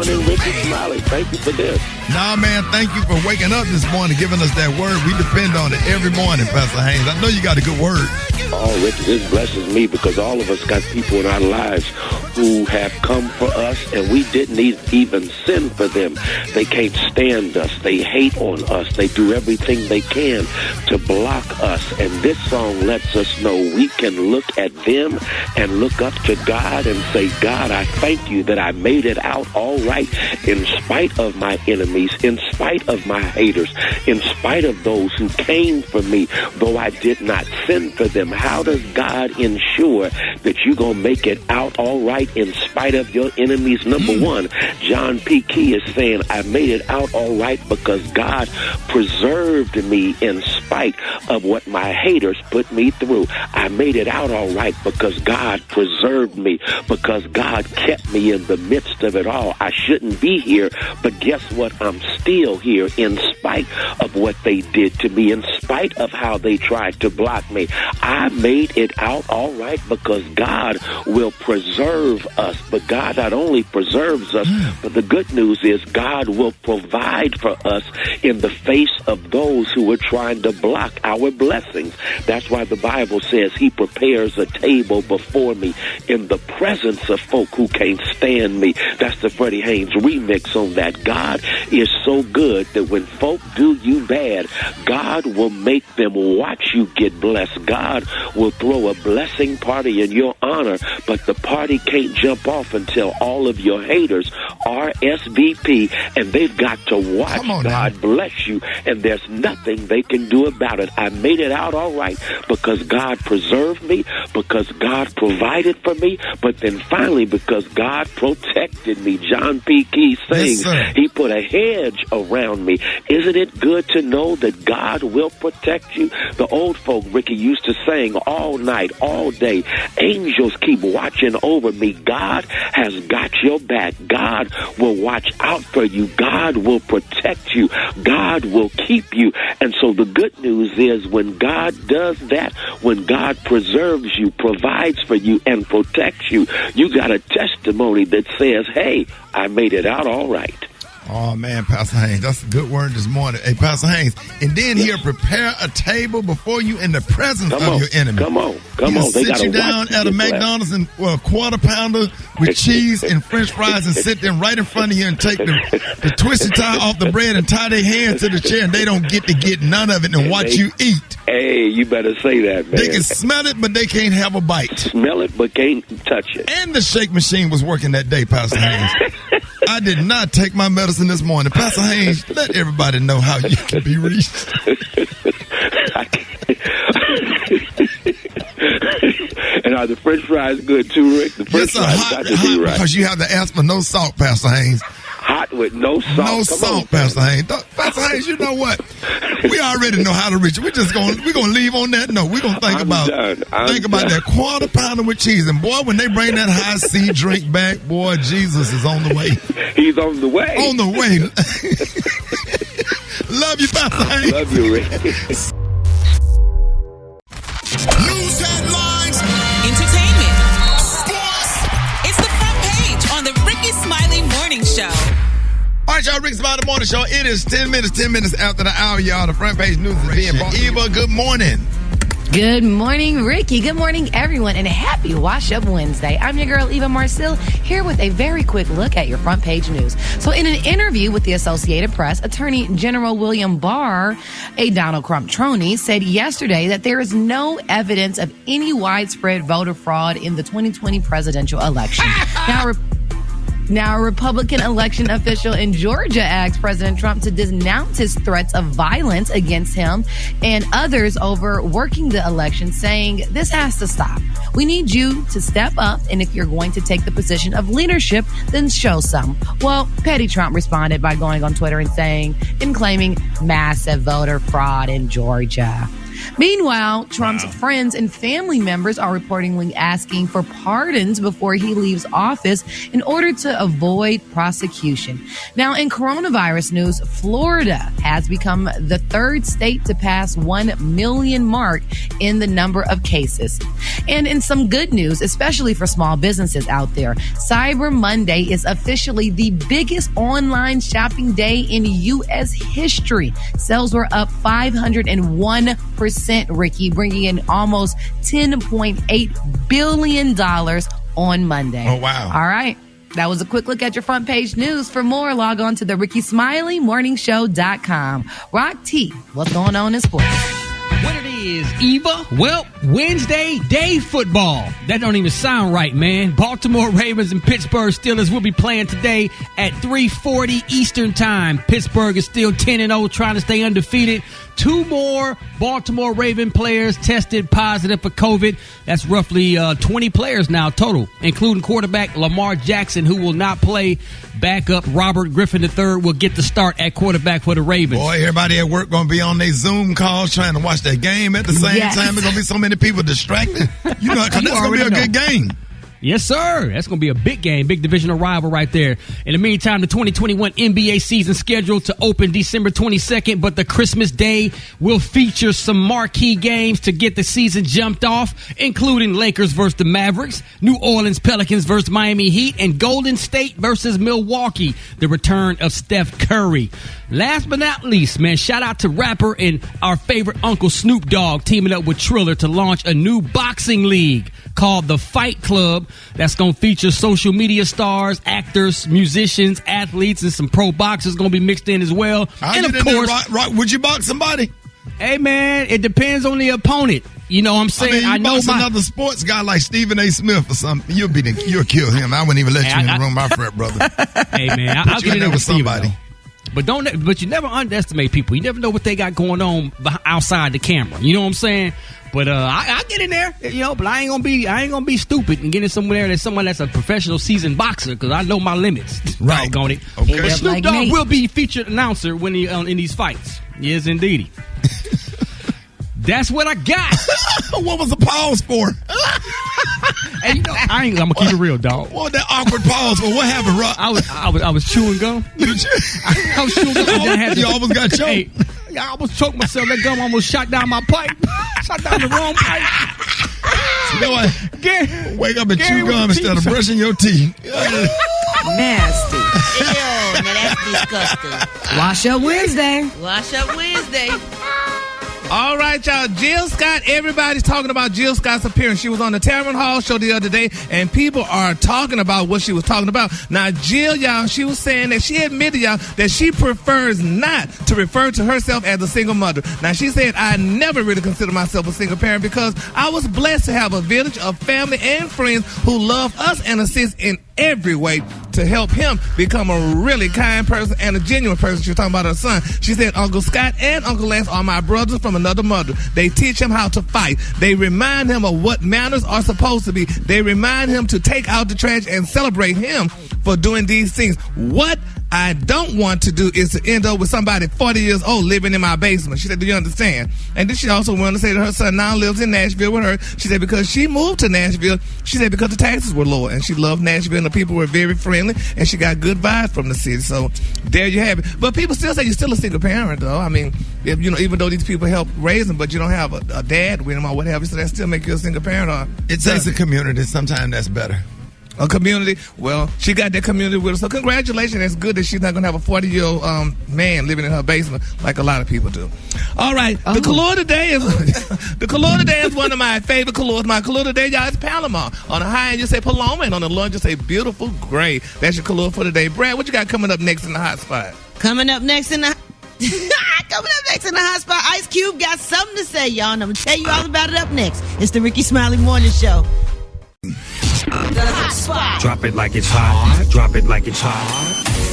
morning, Rickey Smiley. Thank you for this. Nah, man, thank you for waking up this morning, giving us that word. We depend on it every morning, Pastor Haynes. I know you got a good word. Oh, Rickey, this blesses me because all of us got people in our lives who have come for us, and we didn't even send for them. They can't stand us. They hate on us. They do everything they can to block us. And this song lets us know we can look at them and look up to God and say, God, I thank you that I made it out all right in spite of my enemies, in spite of my haters, in spite of those who came for me, though I did not send for them. How does God ensure that you're going to make it out all right in spite of your enemies? Number one, John P. Key is saying, I made it out all right because God preserved me in spite of what my haters put me through. I made it out all right because God preserved me, because God kept me in the midst of it all. I shouldn't be here, but guess what? I'm still here in spite of what they did to me, in spite of how they tried to block me. I made it out all right because God will preserve us. But God not only preserves us, but the good news is God will provide for us in the face of those who are trying to block our blessings. That's why the Bible says he prepares a table before me in the presence of folk who can't stand me. That's the Freddie Haynes remix on that. God is so good that when folk do you bad, God will make them watch you get blessed. God will throw a blessing party in your honor, but the party can't jump off until all of your haters RSVP, and they've got to watch God bless you, and there's nothing they can do about it. I made it out all right because God preserved me, because God provided for me, but then finally because God protected me. John P. Key sings, he put a hedge around me. Isn't it good to know that God will protect you? The old folk, Rickey, used to sing all night, all day, angels keep watching over me. God has got your back. God will watch out for you. God will protect you. God will keep you. And so the good news is when God does that, when God preserves you, provides for you, and protects you, you got a testimony that says, hey, I made it out all right. Oh, man, Pastor Haynes, that's a good word this morning. Hey, Pastor Haynes, and then he'll prepare a table before you in the presence of your enemy. Come on. He'll sit you down at a McDonald's and a quarter pounder with cheese and French fries and sit them right in front of you and take the twisted tie off the bread and tie their hands to the chair, and they don't get to get none of it and watch you eat. Hey, you better say that, man. They can smell it, but they can't have a bite. Smell it, but can't touch it. And the shake machine was working that day, Pastor Haynes. I did not take my medicine this morning. Pastor Haynes, let everybody know how you can be reached. And are the French fries good too, Rick? The French fries hot because you have to ask for no salt, Pastor Haynes. Hot with no salt. No salt, Pastor Haynes. Pastor Haynes, you know what? We already know how to reach it. We're gonna leave on that note. We're gonna think about that quarter pounder with cheese. And boy, when they bring that high C drink back, boy, Jesus is on the way. He's on the way. On the way. Love you, Pastor Haynes. Love you, Rick. News headlines, entertainment, sports. It's the front page on the Rickey Smiley Morning Show. All right, y'all, Rickey Smiley Morning Show. It is 10 minutes after the hour, y'all. The front page news is being brought. Eva, good morning. Good morning, Rickey. Good morning, everyone, and happy Wash Up Wednesday. I'm your girl, Eva Marcille, here with a very quick look at your front page news. So in an interview with the Associated Press, Attorney General William Barr, a Donald Trump tronee, said yesterday that there is no evidence of any widespread voter fraud in the 2020 presidential election. Now, a Republican election official in Georgia asked President Trump to denounce his threats of violence against him and others over working the election, saying, this has to stop. We need you to step up, and if you're going to take the position of leadership, then show some. Well, Petty Trump responded by going on Twitter and claiming massive voter fraud in Georgia. Meanwhile, Trump's friends and family members are reportedly asking for pardons before he leaves office in order to avoid prosecution. Now, in coronavirus news, Florida has become the third state to pass 1 million mark in the number of cases. And in some good news, especially for small businesses out there, Cyber Monday is officially the biggest online shopping day in U.S. history. Sales were up 501%, Ricky, bringing in almost $10.8 billion on Monday. Oh, wow. All right. That was a quick look at your front page news. For more, log on to the Rickey Smiley Morning Show.com. Rock T, what's going on in sports? What it is, Eva? Well, Wednesday day football. That don't even sound right, man. Baltimore Ravens and Pittsburgh Steelers will be playing today at 3:40 Eastern Time. Pittsburgh is still 10-0, trying to stay undefeated. 2 more Baltimore Raven players tested positive for COVID. That's roughly 20 players now total, including quarterback Lamar Jackson, who will not play. Backup Robert Griffin III will get the start at quarterback for the Ravens. Boy, everybody at work going to be on their Zoom calls trying to watch that game at the same time. There's going to be so many people distracted. You know, because that's going to be a good game. Yes, sir. That's going to be a big game, big divisional rival right there. In the meantime, the 2021 NBA season scheduled to open December 22nd, but the Christmas Day will feature some marquee games to get the season jumped off, including Lakers versus the Mavericks, New Orleans Pelicans versus Miami Heat, and Golden State versus Milwaukee, the return of Steph Curry. Last but not least, man, shout out to rapper and our favorite Uncle Snoop Dogg teaming up with Triller to launch a new boxing league called the Fight Club. That's going to feature social media stars, actors, musicians, athletes, and some pro boxers going to be mixed in as well. And of course, would you box somebody? Hey, man, it depends on the opponent. You know what I'm saying? I know another sports guy like Stephen A. Smith or something. You'll kill him. I wouldn't even let you in the room, my friend, brother. Hey, man, I'll get in there with somebody. But you never underestimate people. You never know what they got going on outside the camera. You know what I'm saying? But I get in there, you know. But I ain't gonna be stupid and get in somewhere that's someone that's a professional seasoned boxer, because I know my limits. Right. On it. Okay. But Snoop Dogg will be featured announcer when he in these fights. Yes, indeedy. That's what I got. What was the pause for? Hey, you know, I'm gonna keep it real, dog. What that awkward pause for? What happened, Rock? I was chewing gum. I was chewing gum. You almost got choked. Hey, I almost choked myself. That gum almost shot down my pipe. Shot down the wrong pipe. You know what? Wake up and chew gum instead of brushing your teeth. Nasty. Ew, now that's disgusting. Wash Up Wednesday. Wash Up Wednesday. All right, y'all. Jill Scott, everybody's talking about Jill Scott's appearance. She was on the Tamron Hall show the other day, and people are talking about what she was talking about. Now, Jill, y'all, she was saying that she admitted, y'all, that she prefers not to refer to herself as a single mother. Now, she said, I never really consider myself a single parent because I was blessed to have a village of family and friends who love us and assist in every way to help him become a really kind person and a genuine person. She was talking about her son. She said, Uncle Scott and Uncle Lance are my brothers from another mother. They teach him how to fight. They remind him of what manners are supposed to be. They remind him to take out the trash and celebrate him for doing these things. What I don't want to do is to end up with somebody 40 years old living in my basement. She said, do you understand? And then she also wanted to say that her son now lives in Nashville with her. She said because she moved to Nashville, she said because the taxes were lower, and she loved Nashville and the people were very friendly, and she got good vibes from the city. So there you have it. But people still say you're still a single parent, though. I mean, if, you know, even though these people help raise them, but you don't have a dad with them or whatever, so that still make you a single parent. Or it takes a community. Sometimes that's better. A community. Well, she got that community with her. So congratulations. That's good that she's not going to have a 40-year-old man living in her basement like a lot of people do. All right. The color today is one of my favorite colors. My color today, y'all, is Palomar. On the high end, you say Paloma, and on the low end, you say beautiful gray. That's your color for today. Brad, what you got coming up next in the hot spot? Coming up next in the hot spot, Ice Cube got something to say, y'all, and I'm going to tell you all about it up next. It's the Rickey Smiley Morning Show. The hot spot. Drop it like it's hot. Drop it like it's hot.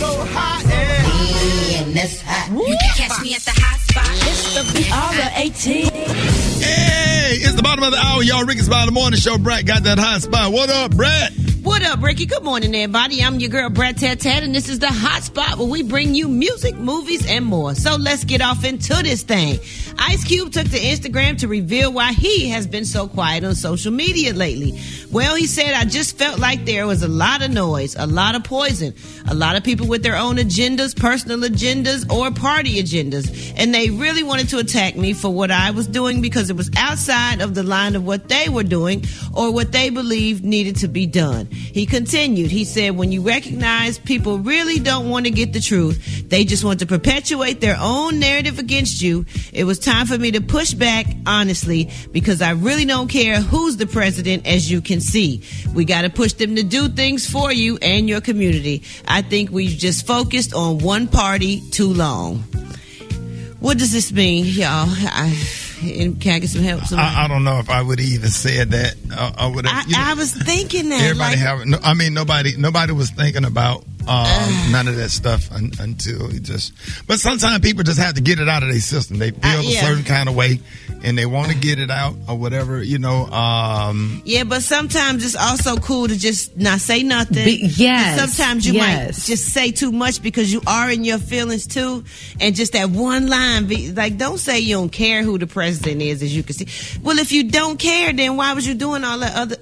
So hot and that's hot. You can catch me at the hot spot. It's the BR18. Hey, it's the bottom of the hour, y'all. Rickey Smiley Morning Show. Brad got that hot spot. What up, Brad? What up, Ricky? Good morning, everybody. I'm your girl, Brad Tat Tat, and this is the hot spot where we bring you music, movies, and more. So let's get off into this thing. Ice Cube took to Instagram to reveal why he has been so quiet on social media lately. Well, he said, I just felt like there was a lot of noise, a lot of poison, a lot of people with their own agendas, personal agendas, or party agendas, and they really wanted to attack me for what I was doing because it was outside of the line of what they were doing or what they believed needed to be done. He continued, he said, when you recognize people really don't want to get the truth, they just want to perpetuate their own narrative against you, it was time for me to push back honestly because I really don't care who's the president, as you can see. We got to push them to do things for you and your community. I think we've just focused on one party too long. What does this mean, y'all? Can I get some help? I don't know if I would even said that. I was thinking that. Nobody was thinking about none of that stuff until it just. But sometimes people just have to get it out of their system. They feel a certain kind of way, and they want to get it out or whatever, Yeah, but sometimes it's also cool to just not say nothing. Sometimes you might just say too much because you are in your feelings too, and just that one line, don't say you don't care who the president is, as you can see. Well, if you don't care, then why was you doing all that other?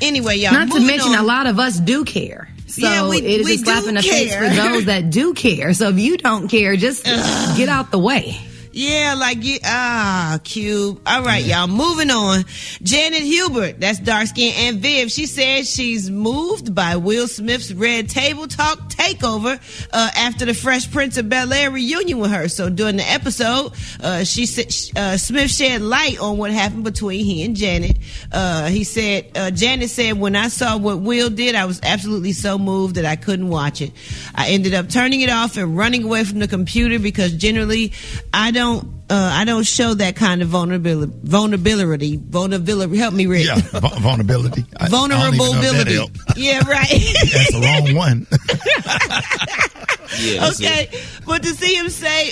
Anyway, y'all. Not to mention, a lot of us do care. So it is a slap in the face for those that do care. So if you don't care, just get out the way. Yeah, Cube. All right, y'all, moving on. Janet Hubert, that's dark skin, and Viv, she said she's moved by Will Smith's Red Table Talk takeover after the Fresh Prince of Bel-Air reunion with her. So during the episode, she said Smith shed light on what happened between he and Janet. He said, Janet said, when I saw what Will did, I was absolutely so moved that I couldn't watch it. I ended up turning it off and running away from the computer because generally I don't show that kind of vulnerability. Help me, Rick. Yeah, vulnerability. Vulnerability. Yeah, right. That's the wrong one. Yeah, okay, but to see him say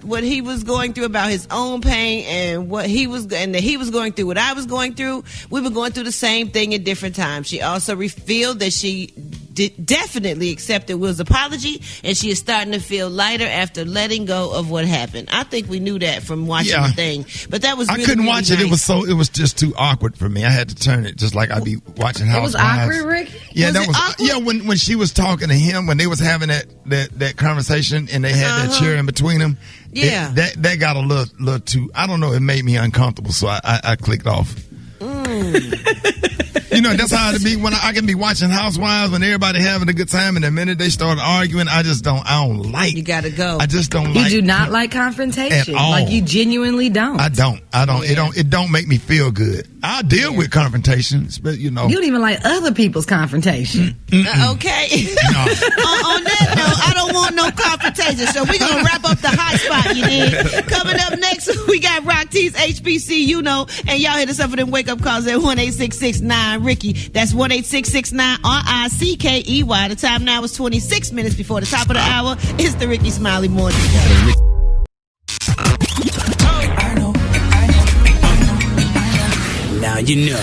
what he was going through about his own pain and that he was going through what I was going through, we were going through the same thing at different times. She also revealed that she definitely accepted Will's apology, and she is starting to feel lighter after letting go of what happened. I think we knew that from watching the thing, but that was really, I couldn't really watch nice. It was just too awkward for me. I had to turn it, just like I'd be watching Housewives. It was awkward, Rick? Yeah, when she was talking to him, when they was having that conversation and they had that chair in between them. Yeah, that got a little too. I don't know. It made me uncomfortable, so I clicked off. That's how it be when I can be watching Housewives when everybody having a good time, and the minute they start arguing, I don't like. You gotta go. I just don't You like. do not like confrontation. At all. Like you genuinely don't. I don't. Yeah. It don't make me feel good. I deal with confrontations, but You don't even like other people's confrontation. Okay. No. on that note, I don't want no confrontation. So we're going to wrap up the hot spot, you did. Coming up next, we got Rock T's HBCU, and y'all hit us up for them wake up calls at 1-866-9-RICKY. That's 1-866-9-RICKEY. The time now is 26 minutes before the top of the hour. It's the Rickey Smiley Morning Show. Now you know.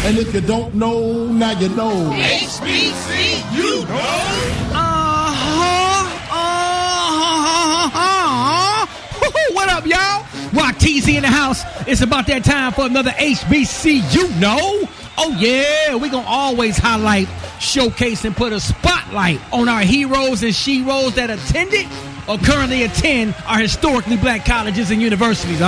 And if you don't know, now you know. HBCU. What up, y'all? Rock TZ in the house. It's about that time for another HBCU. Oh yeah, we gonna always highlight, showcase, and put a spotlight on our heroes and sheroes that attended or currently attend our historically black colleges and universities.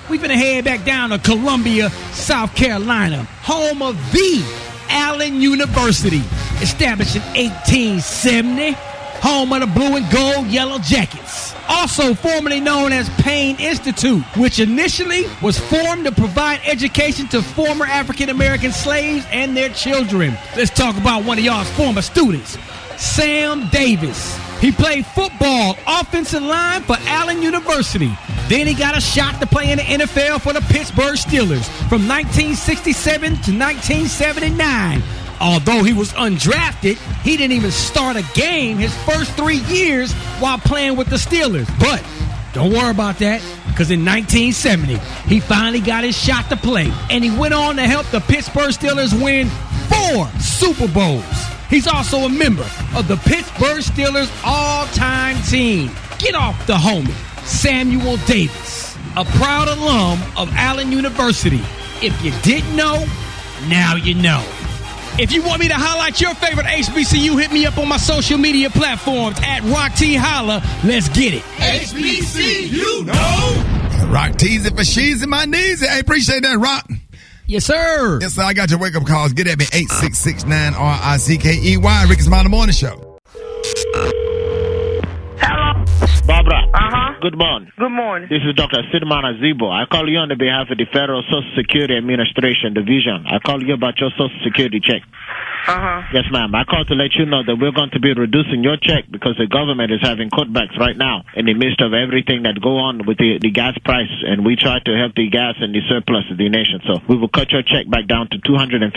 We finna head back down to Columbia, South Carolina, home of the Allen University, established in 1870, home of the blue and gold Yellow Jackets. Also formerly known as Payne Institute, which initially was formed to provide education to former African-American slaves and their children. Let's talk about one of y'all's former students, Sam Davis. He played football, offensive line for Allen University. Then he got a shot to play in the NFL for the Pittsburgh Steelers from 1967 to 1979. Although he was undrafted, he didn't even start a game his first 3 years while playing with the Steelers. But don't worry about that. Because in 1970, he finally got his shot to play. And he went on to help the Pittsburgh Steelers win 4 Super Bowls. He's also a member of the Pittsburgh Steelers all-time team. Get off the homie, Samuel Davis, a proud alum of Allen University. If you didn't know, now you know. If you want me to highlight your favorite HBCU, hit me up on my social media platforms at Rock T Holla. Let's get it. HBCU, no. Rock T's it for she's in my knees. I appreciate that, Rock. Yes, sir. Yes, sir. I got your wake-up calls. Get at me, 866-9-RICKEY. Rickey Smiley Morning Show. Hello. Barbara. Uh-huh. Good morning. Good morning. This is Dr. Sidman Azibo. I call you on the behalf of the Federal Social Security Administration Division. I call you about your Social Security check. Uh-huh. Yes, ma'am. I called to let you know that we're going to be reducing your check because the government is having cutbacks right now in the midst of everything that go on with the gas price, and we try to help the gas and the surplus of the nation. So we will cut your check back down to $250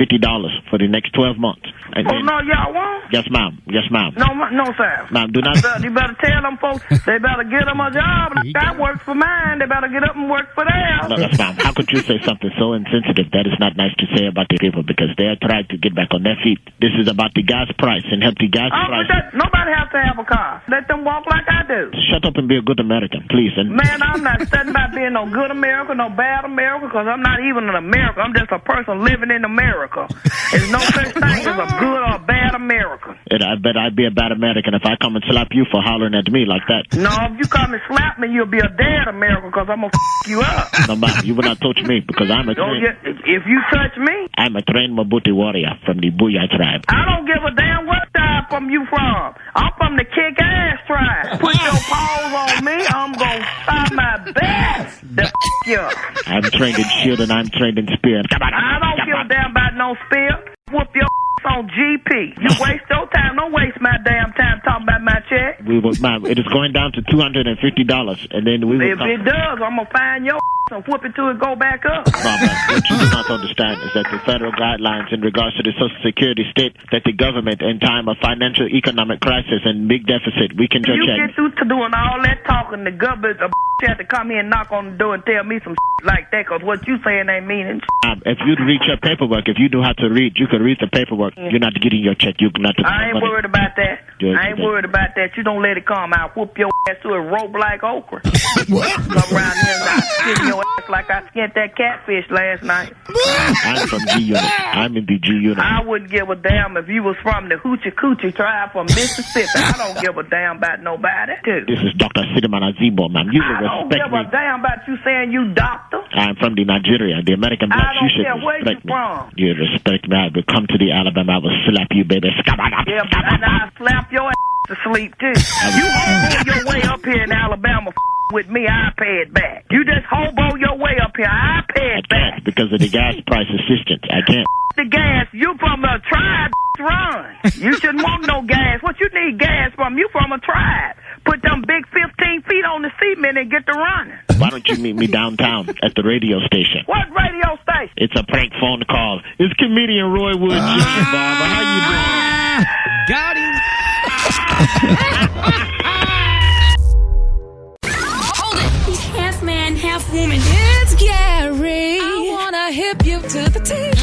for the next 12 months. And oh, no, y'all won't? Yes, ma'am. Yes, ma'am. No, sir. Ma'am, do not. You better tell them folks they better get them a job. That works for mine. They better get up and work for theirs. No, yes, ma'am. How could you say something so insensitive? That is not nice to say about the people because they are trying to get back on their feet. This is about the gas price and help the gas price. Nobody has to have a car. Let them walk like I do. Shut up and be a good American, please. And man, I'm not studying about being no good American, no bad American, because I'm not even an American. I'm just a person living in America. There's no such thing as a good or a bad American. I bet I'd be a bad American if I come and slap you for hollering at me like that. No, if you come and slap me, you'll be a dead American because I'm going to you up. No, ma'am, you will not touch me because I'm a trained... If you touch me... I'm a trained Mabuti warrior from the Booyah tribe. I don't give a damn what tribe from you from. I'm from the kick-ass tribe. Put your paws on me, I'm going to try my best to you. I'm trained in shield and I'm trained in spear. Come on, I don't give a damn about no spear. Whoop your on GP. You waste your time. Don't waste my damn time talking about my check. We will, ma'am, it is going down to $250, and then we will... If it does, I'm going to find your and whoop it till it go back up. Mama, what you do not understand is that the federal guidelines in regards to the Social Security state that the government in time of financial economic crisis and big deficit, we can just check. You get through to doing all that talking, the government have to come here and knock on the door and tell me some like that, because what you saying ain't meaning. If you read your paperwork, if you know how to read, you can read the paperwork. You're not getting your check. You're not. I ain't worried about that. I ain't worried about that. You don't let it come out. Whoop your ass to a rope like okra. What? Come around here and skin your ass like I skinned that catfish last night. I'm from G Unit. I'm in the G Unit. I wouldn't give a damn if you was from the Hoochie Coochie tribe from Mississippi. I don't give a damn about nobody, too. This is Dr. Sidman Azibo, ma'am. You will I don't respect give a me. damn about you saying you doctor. I'm from the Nigeria, the American black. I don't You should care where respect you me. from. You respect me. I will come to the Alabama. I will slap you, baby. Yeah, but I'll slap your ass to sleep, too. You hobo your way up here in Alabama with me, I pay it back. You just hobo your way up here, I pay it back. Because of the gas price assistance. I can't. The gas, you from a tribe, run. You shouldn't want no gas. What you need gas from? You from a tribe. Put them big 15 feet on the cement and get to running. Why don't you meet me downtown at the radio station? What radio station? It's a prank phone call. It's comedian Roy Wood Jr., Barbara. How you doing? Got him. Hold it. He's half man, half woman. It's Gary. I wanna hip you to the teeth.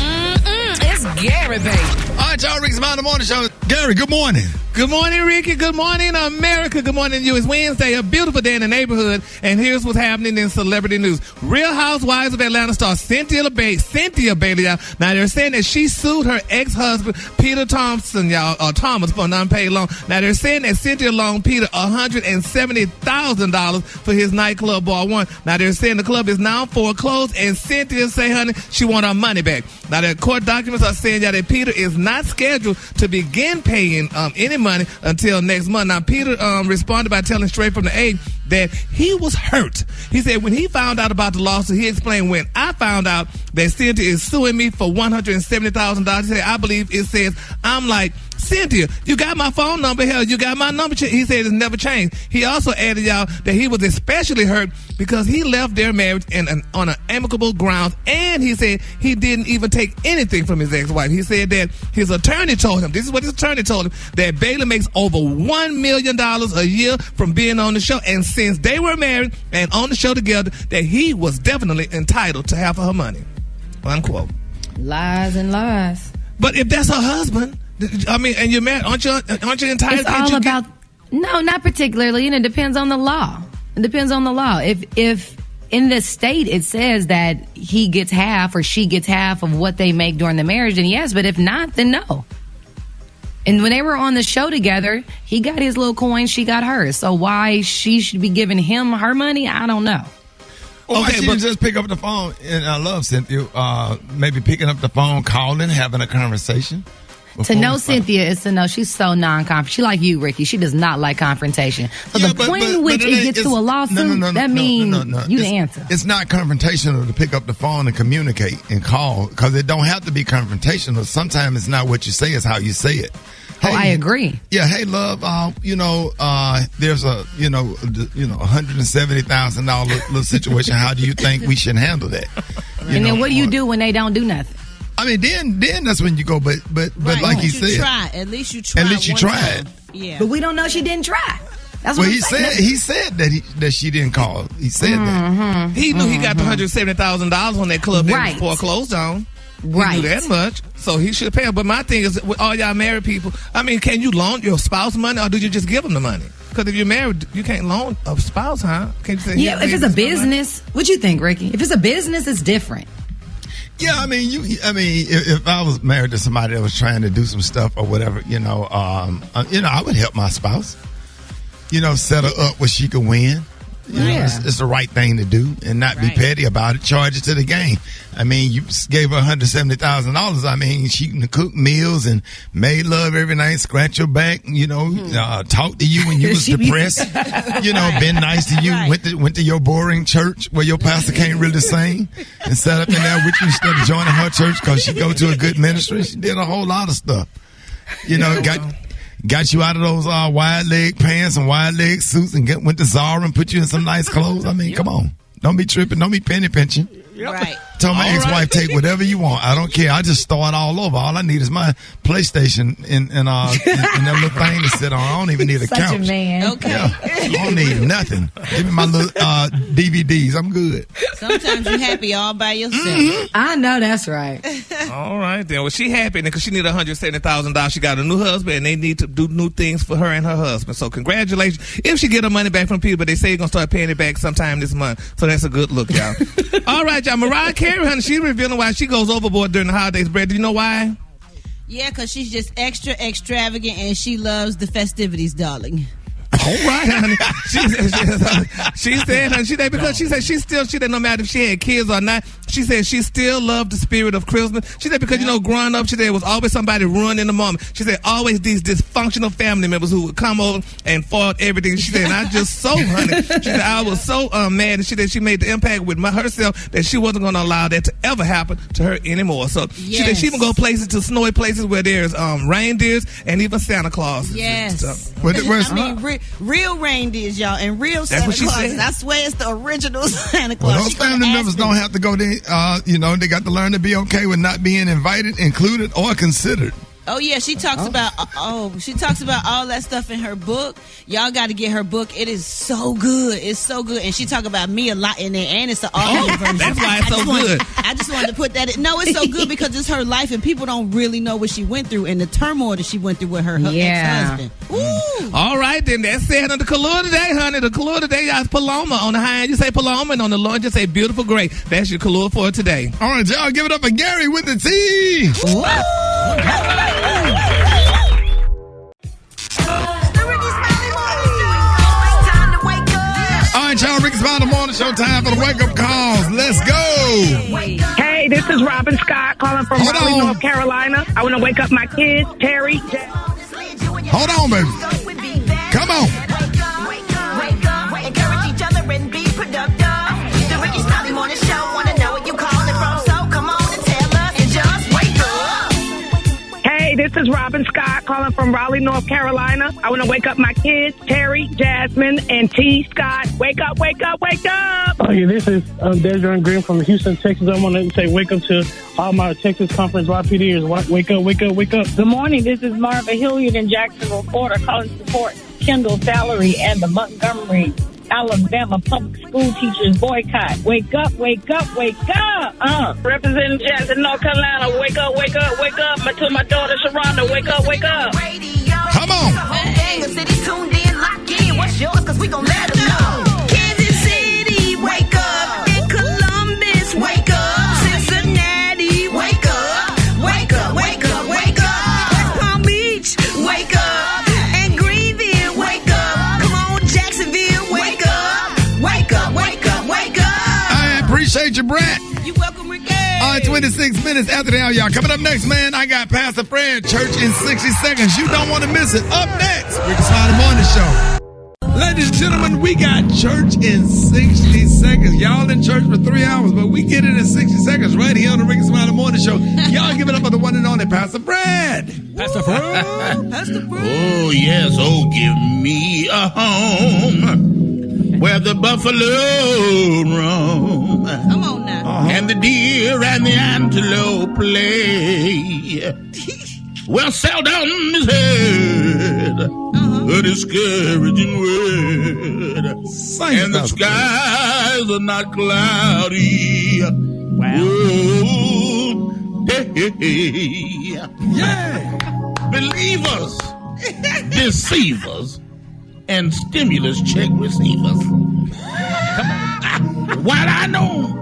It's Gary, baby. All right, y'all, Rickey Smiley Morning Show. Gary, good morning. Good morning, Ricky. Good morning, America. Good morning to you. It's Wednesday, a beautiful day in the neighborhood, and here's what's happening in celebrity news. Real Housewives of Atlanta star Cynthia Bailey, y'all. Now, they're saying that she sued her ex-husband, Peter Thompson, y'all, or Thomas, for an unpaid loan. Now, they're saying that Cynthia loaned Peter $170,000 for his nightclub Bar One. Now, they're saying the club is now foreclosed, and Cynthia say, honey, she want her money back. Now, the court documents are saying that Peter is not scheduled to begin paying any money until next month. Now, Peter responded by telling straight from the A that he was hurt. He said when he found out about the lawsuit, he explained, when I found out that Cynthia is suing me for $170,000, he said, I believe it says I'm like Cynthia, you got my phone number. Hell, you got my number. He said it's never changed. He also added, y'all, that he was especially hurt because he left their marriage on an amicable grounds, and he said he didn't even take anything from his ex-wife. He said that his attorney told him, this is what his attorney told him, that Bailey makes over $1 million a year from being on the show, and since they were married and on the show together, that he was definitely entitled to half of her money. Unquote. Lies and lies. But if that's her husband, I mean, and you're married, aren't you entitled? It's all about, no, not particularly, and it depends on the law. It depends on the law. If in the state it says that he gets half or she gets half of what they make during the marriage, then yes, but if not, then no. And when they were on the show together, he got his little coin, she got hers. So why she should be giving him her money, I don't know. Well, okay, she just pick up the phone, and I love Cynthia, maybe picking up the phone, calling, having a conversation. To know Cynthia is to know she's so non-confrontational. She like you, Ricky. She does not like confrontation. So the point in which it gets to a lawsuit, that means you the answer. It's not confrontational to pick up the phone and communicate and call, because it don't have to be confrontational. Sometimes it's not what you say, it's how you say it. Hey, I agree. Yeah, hey, love, there's a, $170,000 little situation. How do you think we should handle that? And then what do you do when they don't do nothing? I mean, then that's when you go, but right. like he said, at least you tried. At least you tried. Yeah. But we don't know she didn't try. That's well, what he said that she didn't call. He said that. He knew he got the $170,000 on that club that was foreclosed on. Right. He knew that much, so he should pay her. But my thing is, with all y'all married people, I mean, can you loan your spouse money, or do you just give them the money? Because if you're married, you can't loan a spouse, huh? Can't you say, yeah, if it's a business, what you think, Ricky? If it's a business, it's different. Yeah, I mean, if I was married to somebody that was trying to do some stuff or whatever, I would help my spouse. Set her up where she could win. It's the right thing to do, and not be petty about it. Charge it to the game. I mean, you gave her $170,000. I mean, she can cook meals and made love every night, scratch your back, talk to you when you was depressed, been nice to you, went to your boring church where your pastor can't really sing, and sat up in there with you instead of joining her church because she go to a good ministry. She did a whole lot of stuff. Got you out of those wide leg pants and wide leg suits and went to Zara and put you in some nice clothes. I mean, come on. Don't be tripping. Don't be penny pinching. Right. Told my ex-wife, take whatever you want. I don't care. I just start all over. All I need is my PlayStation and that little thing to sit on. I don't even need a couch. Such a man. Okay. Yeah, I don't need nothing. Give me my little DVDs. I'm good. Sometimes you're happy all by yourself. Mm-hmm. I know that's right. All right, then. Well, she happy because she need $170,000. She got a new husband, and they need to do new things for her and her husband. So congratulations. If she get her money back from people, but they say you're going to start paying it back sometime this month. So that's a good look, y'all. All right, y'all. Mariah Carey, honey, she's revealing why she goes overboard during the holidays. Brad, do you know why? Yeah, because she's just extra extravagant, and she loves the festivities, darling. All right, honey. She said, honey, because she said she didn't no matter if she had kids or not. She said she still loved the spirit of Christmas. She said because growing up, she said there was always somebody ruining in the moment. She said always these dysfunctional family members who would come over and fault everything. She said, and I just honey. She said I was so mad, and she said she made the impact with herself that she wasn't going to allow that to ever happen to her anymore. So she said she even go places to snowy places where there's reindeers and even Santa Claus. Yes. Real reindeers, y'all, and real Santa Claus. I swear it's the original Santa Claus. Well, those family members don't have to go there. They got to learn to be okay with not being invited, included, or considered. Oh yeah, she talks about all that stuff in her book. Y'all got to get her book. It is so good. It's so good, and she talk about me a lot in there, and it's the audio version. That's why it's so good. I just wanted to put that in. No, it's so good because it's her life, and people don't really know what she went through and the turmoil that she went through with her ex-husband. Ooh. All right, then that's it on the Kahlua today, honey. The Kahlua today, y'all, is Paloma. On the high end, you say Paloma, and on the low end, you say beautiful, great. That's your Kahlua for today. All right, y'all, give it up for Gary with the T. All right, y'all, Rickey Smiley Morning Show, time for the wake-up calls. Let's go. Hey, this is Robin Scott calling from Raleigh, North Carolina. I want to wake up my kids, Terry. Hold on, baby. Come on. Wake up, encourage each other and be productive. The Rickey Smiley Morning Show, want to know where you calling from, so come on and tell us and just wake up. Hey, this is is Robin Scott calling from Raleigh, North Carolina. I want to wake up my kids, Terry, Jasmine, and T. Scott. Wake up, wake up, wake up. Oh, yeah, this is Desiree Green from Houston, Texas. I want to say wake up to all my Texas Conference YPDers. Wake up, wake up, wake up. Good morning. This is Marvin Hilliard in Jacksonville, Florida, calling to support Kendall Valerie and the Montgomery, Alabama public school teachers boycott. Wake up, wake up, wake up. Representing Jackson, North Carolina. Wake up, wake up, wake up. To my daughter, Sharonda. Wake up, wake up. Come on. The whole gang of cities tuned in, locked in. What's yours? Because we gon' let them know. Kansas City, wake up. In Columbus, wake up. Cincinnati, wake up. Wake up, wake up, wake up. West Palm Beach, wake up. And Greenville, wake up. Come on, Jacksonville, wake up. Wake up, wake up, wake up. I appreciate you, Brett. You welcome, Ricky. 26 minutes after the hour, y'all. Coming up next, man, I got Pastor Fred, Church in 60 Seconds. You don't want to miss it. Up next, Rickey Smiley Morning Show. Ladies and gentlemen, we got Church in 60 Seconds. Y'all in church for 3 hours, but we get it in 60 seconds right here on the Rickey Smiley Morning Show. Y'all give it up for the one and only Pastor Fred. Pastor Fred. Pastor Fred. Oh, yes. Oh, give me a home where the buffalo roam. Come on now. And the deer and the antelope play. Well, seldom is heard a discouraging word. And the skies are not cloudy. Wow. Oh, hey. Yeah. Believers, deceivers, and stimulus check receivers. While I know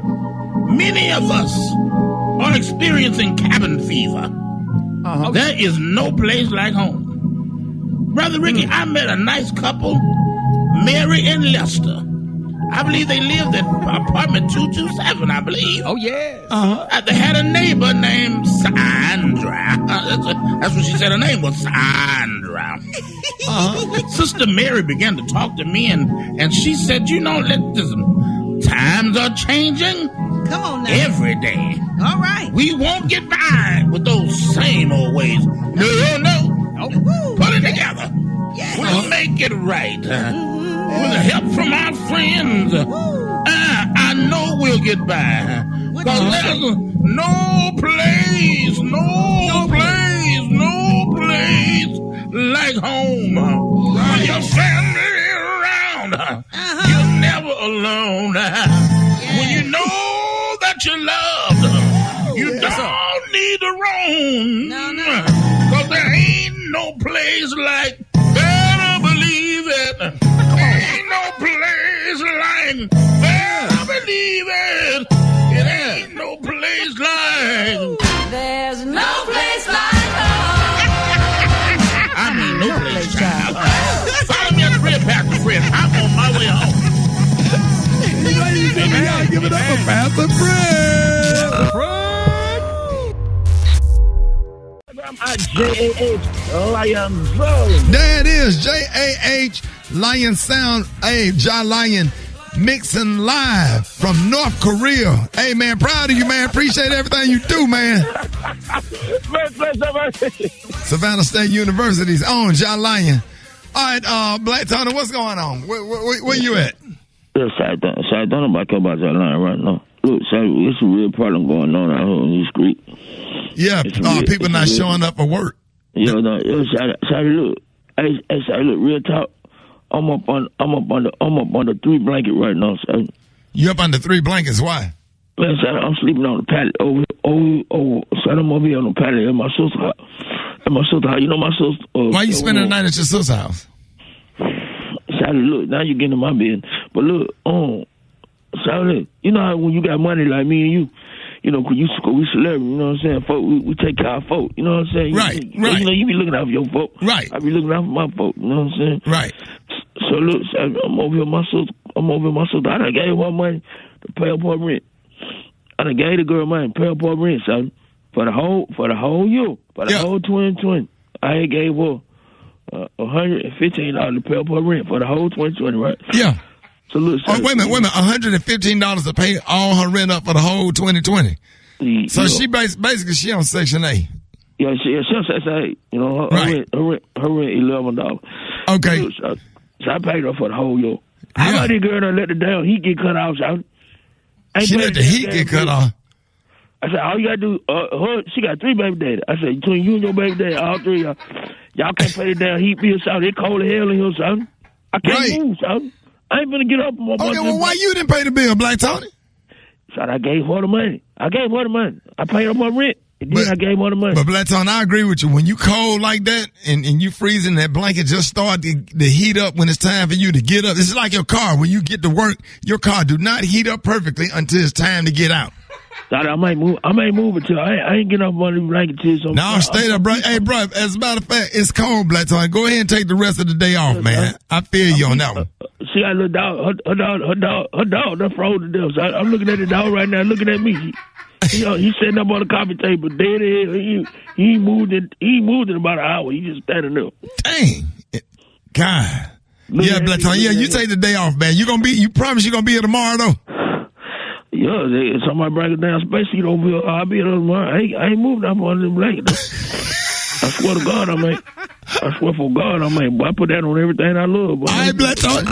many of us are experiencing cabin fever, there is no place like home. Brother Ricky, I met a nice couple, Mary and Lester. I believe they lived at apartment 227, I believe. Oh, yeah. They had a neighbor named Sandra. That's what she said her name was, Sandra. Sister Mary began to talk to me, and she said, you know, listen, times are changing. Come on now. Every day. All right. We won't get by with those same old ways. No. Put it together. Yeah. We'll make it right. With the help from our friends, I know we'll get by. Because there's no place like home. When your family around, you're never alone. When you know that you're loved, you don't need to roam. No. Because there ain't no place like, better believe it. Ain't no place like, better believe it. It ain't no place like, There's no place like home. I mean no place, child. Follow me on Fred, Pastor Fred. I'm on my way home. Y'all give it up for Pastor Fred. J-A-H, Lion Sound. There it is, J-A-H, Lion Sound. Hey, John Lion mixing live from North Korea. Hey, man, proud of you, man. Appreciate everything you do, man. Savannah State University's own John Lion. All right, Black Tony, what's going on? Where you at? Yeah, I don't know about John Lion right now. Look, it's a real problem going on out here on the street. Yeah, people not showing up for work. Look, look, real talk. I'm up on the 3 blanket right now, son. You up under 3 blankets? Why? Man, son, I'm sleeping on the pallet. Son, I'm over here on the pallet at my sister's house. You know my sister. Why you spending the night at your sister's house? Son, look, now you're getting in my business. But look, son, you know how when you got money like me and you, you know, we celebrity, you know what I'm saying? Folk, we take care of folk, you know what I'm saying? Right. You know, you be looking out for your folk. Right. I be looking out for my folk, you know what I'm saying? Right. So look, son, I'm over here, my sister. I done gave her money to pay up her rent. I done gave the girl money to pay up her rent, son. For the whole year, for the whole 2020. I gave her $115 to pay up her rent for the whole 2020, right? Yeah. So look, son, wait a minute, $115 to pay all her rent up for the whole 2020. So she basically she on Section A. Yeah, she'll say, you know, her rent $11. Okay. So I paid her for the whole year. How about this girl that let the damn heat get cut off, son? She let the heat get cut off. I said, all you gotta do, she got 3 baby daddies. I said, between you and your baby daddy, all 3 of y'all can't pay the damn heat bill, son. It's cold as hell in here, son. I can't move, son. I ain't gonna get up. Okay, well, why you didn't pay the bill, Black Tony? Son, I gave her the money. I paid her my rent. And then I gave her the money. But Black Tony, I agree with you. When you cold like that and you freezing, that blanket just start to heat up when it's time for you to get up. It's like your car. When you get to work, your car do not heat up perfectly until it's time to get out. I might move until I ain't getting up on the blanket till some. No, stay there, bro. Hey, bro, as a matter of fact, it's cold, Black Tony. Go ahead and take the rest of the day off, man. I feel you on that one. She got a little dog. Her dog done froze to death. So I'm looking at the dog right now, looking at me. He's sitting up on the coffee table, dead as hell. He moved in about an hour. He just standing up. Dang. God. Yeah, Black Tony. Yeah, you take the day off, man. You promise you're gonna be here tomorrow though? Yeah, if somebody break it down space heat over here, I'll be here tomorrow. I ain't moving up on them blankets. I swear to God, I swear for God, Boy, I put that on everything I love. Boy. I ain't Black Tony.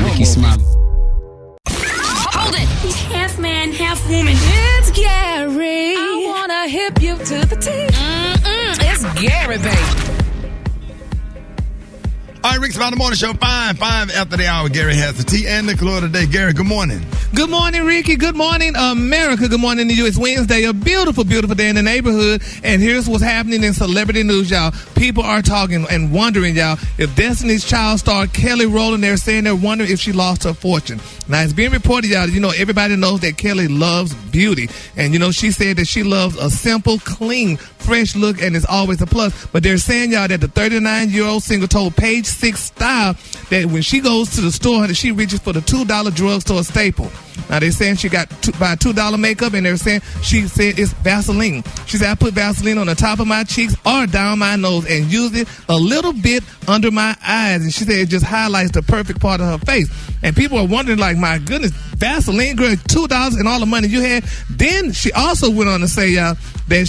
Rickey Smiley. Hold it. He's half man, half woman. It's Gary. I wanna hip you to the T. It's Gary, baby. All right, Rickey Smiley Morning Show, 5 after the hour. Gary has the tea and the clue today. Gary, good morning. Good morning, Ricky. Good morning, America. Good morning to you. It's Wednesday, a beautiful, beautiful day in the neighborhood. And here's what's happening in celebrity news, y'all. People are talking and wondering, y'all, if Destiny's Child star Kelly Rowland, they're saying they're wondering if she lost her fortune. Now, it's being reported, y'all, you know, everybody knows that Kelly loves beauty. And, you know, she said that she loves a simple, clean, fresh look, and it's always a plus. But they're saying, y'all, that the 39-year-old singer told Page 6 Style that when she goes to the store, she reaches for the $2 drugstore staple. Now, they're saying she got buy $2 makeup, and they're saying she said it's Vaseline. She said, I put Vaseline on the top of my cheeks or down my nose and use it a little bit under my eyes. And she said it just highlights the perfect part of her face. And people are wondering, like, my goodness, Vaseline, girl, $2 and all the money you had. Then she also went on to say, that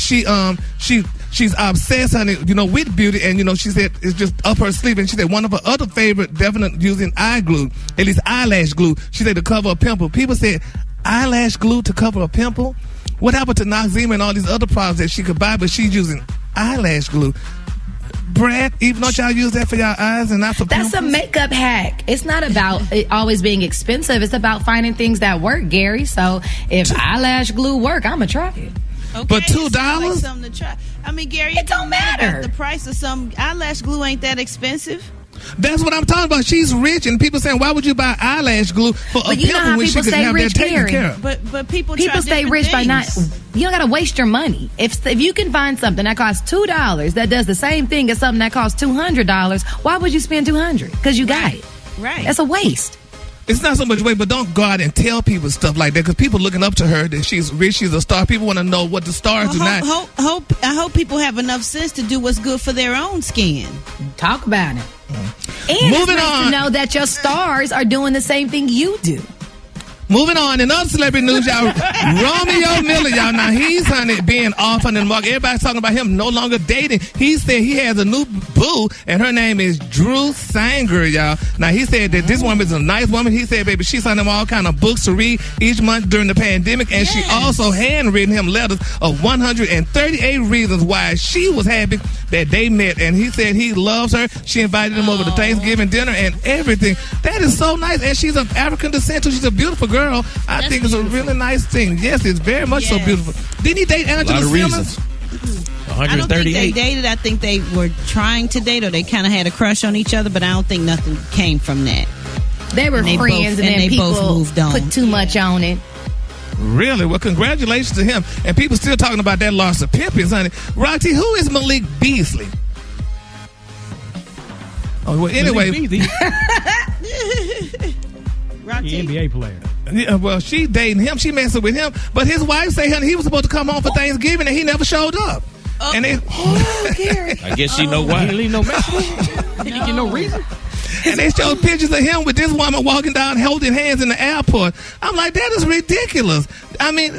she's obsessed, honey, you know, with beauty, and, you know, she said it's just up her sleeve. And she said one of her other favorite, definitely using eye glue, at least eyelash glue, she said to cover a pimple. People said, eyelash glue to cover a pimple? What happened to Noxzema and all these other products that she could buy, but she's using eyelash glue? Brad, even though y'all use that for y'all eyes and not for pimples? That's a makeup hack. It's not about it always being expensive. It's about finding things that work, Gary. So if eyelash glue work, I'm going to try it. Okay, but $2? Like something to try. I mean, Gary, it don't matter. The price of some eyelash glue ain't that expensive. That's what I'm talking about. She's rich, and people saying, why would you buy eyelash glue for a pimple when she could have that taken care of? But people stay rich by not. You don't got to waste your money. If you can find something that costs $2 that does the same thing as something that costs $200, why would you spend $200? Because you got it. Right. That's a waste. It's not so much weight, but don't go out and tell people stuff like that, because people looking up to her that she's rich, she's a star. People want to know what the stars do not. I hope people have enough sense to do what's good for their own skin. Talk about it. And moving on, to know that your stars are doing the same thing you do. Moving on, in other celebrity news, y'all, Romeo Miller, y'all, now he's, honey, being off on the market. Everybody's talking about him no longer dating. He said he has a new boo, and her name is Drew Sanger, y'all. Now, he said that this woman is a nice woman. He said, baby, she sent him all kind of books to read each month during the pandemic, and she also handwritten him letters of 138 reasons why she was happy that they met. And he said he loves her. She invited him over to Thanksgiving dinner and everything. That is so nice. And she's of African descent, so she's a beautiful girl. I think it's a really nice thing. Yes, it's very much so beautiful. Didn't he date Angela Simmons? 138. I don't think they dated. I think they were trying to date, or they kind of had a crush on each other, but I don't think nothing came from that. They were friends, and then people both moved on. Put too much on it. Really? Well, congratulations to him. And people still talking about that loss of Pippins, honey. Roxy, who is Malik Beasley? Oh, well, anyway. Roxy? NBA player. Yeah, well, she dating him. She messing with him. But his wife say, honey, he was supposed to come home for Thanksgiving, and he never showed up. And they, I guess she know why. He didn't leave no message. He didn't get no reason. And they showed pictures of him with this woman walking down holding hands in the airport. I'm like, that is ridiculous. I mean,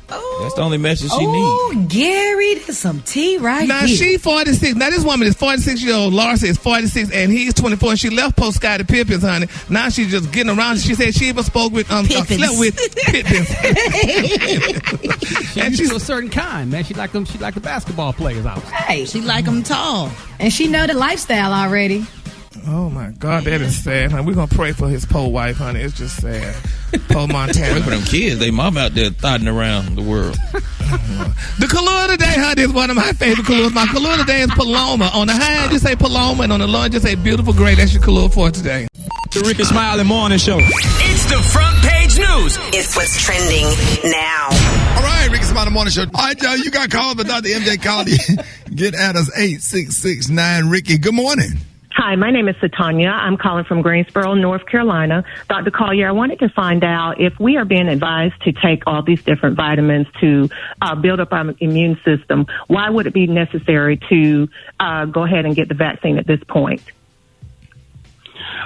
That's the only message she needs. Oh, Gary, there's some tea right now, here. She 46. Now, this woman is 46-year-old. Larsa is 46, and he's 24, and she left post Scottie Pippins, honey. Now she's just getting around. She said she even spoke with, slept with Pippins. And she's a certain kind, man. She like them. She like the basketball players out. Right. She like them tall. And she know the lifestyle already. Oh, my God, that is sad, honey. We're going to pray for his poor wife, honey. It's just sad. Poor Montana. Pray for them kids. They mom out there thotting around the world. The color today, honey, is one of my favorite colors. My color today is Paloma. On the high, just say Paloma, and on the low, just say beautiful gray. That's your color for today. The Rickey Smiley Morning Show. It's the front page news. It's what's trending now. All right, Rickey Smiley Morning Show. All right, y'all, you got called, but Dr. MJ called you. Get at us, 866-9 Rickey. Good morning. Hi, my name is Satanya. I'm calling from Greensboro, North Carolina. Dr. Collier, I wanted to find out if we are being advised to take all these different vitamins to build up our immune system, why would it be necessary to go ahead and get the vaccine at this point?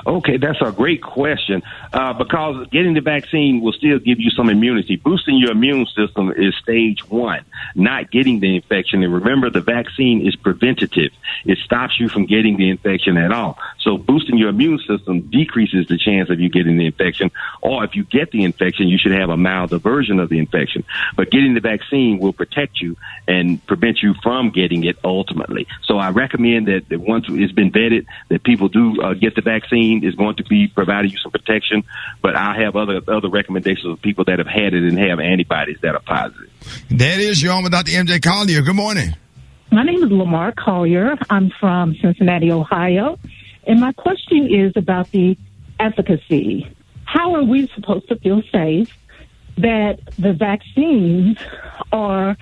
Okay, that's a great question because getting the vaccine will still give you some immunity. Boosting your immune system is stage one, not getting the infection. And remember, the vaccine is preventative. It stops you from getting the infection at all. So boosting your immune system decreases the chance of you getting the infection. Or if you get the infection, you should have a milder version of the infection. But getting the vaccine will protect you and prevent you from getting it ultimately. So I recommend that once it's been vetted, that people do get the vaccine. Is going to be providing you some protection, but I have other recommendations of people that have had it and have antibodies that are positive. That is, you're on with Dr. MJ Collier. Good morning. My name is Lamar Collier. I'm from Cincinnati, Ohio. And my question is about the efficacy. How are we supposed to feel safe that the vaccines will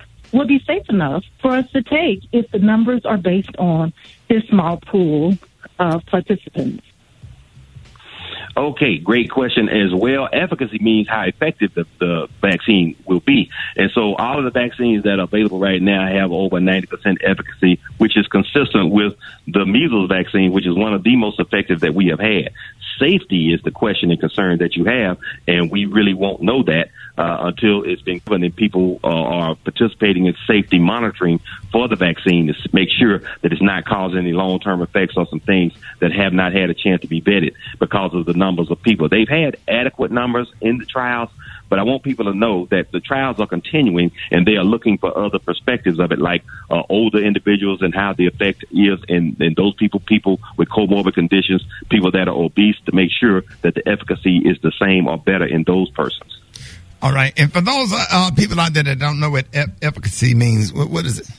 be safe enough for us to take if the numbers are based on this small pool of participants? Okay, great question as well. Efficacy means how effective the vaccine will be. And so all of the vaccines that are available right now have over 90% efficacy, which is consistent with the measles vaccine, which is one of the most effective that we have had. Safety is the question and concern that you have, and we really won't know that until it's been given and people are participating in safety monitoring for the vaccine to make sure that it's not causing any long-term effects on some things that have not had a chance to be vetted because of the numbers of people. They've had adequate numbers in the trials, but I want people to know that the trials are continuing and they are looking for other perspectives of it, like older individuals and how the effect is in those people with comorbid conditions, people that are obese, to make sure that the efficacy is the same or better in those persons. All right. And for those people out there that don't know what efficacy means, what is it?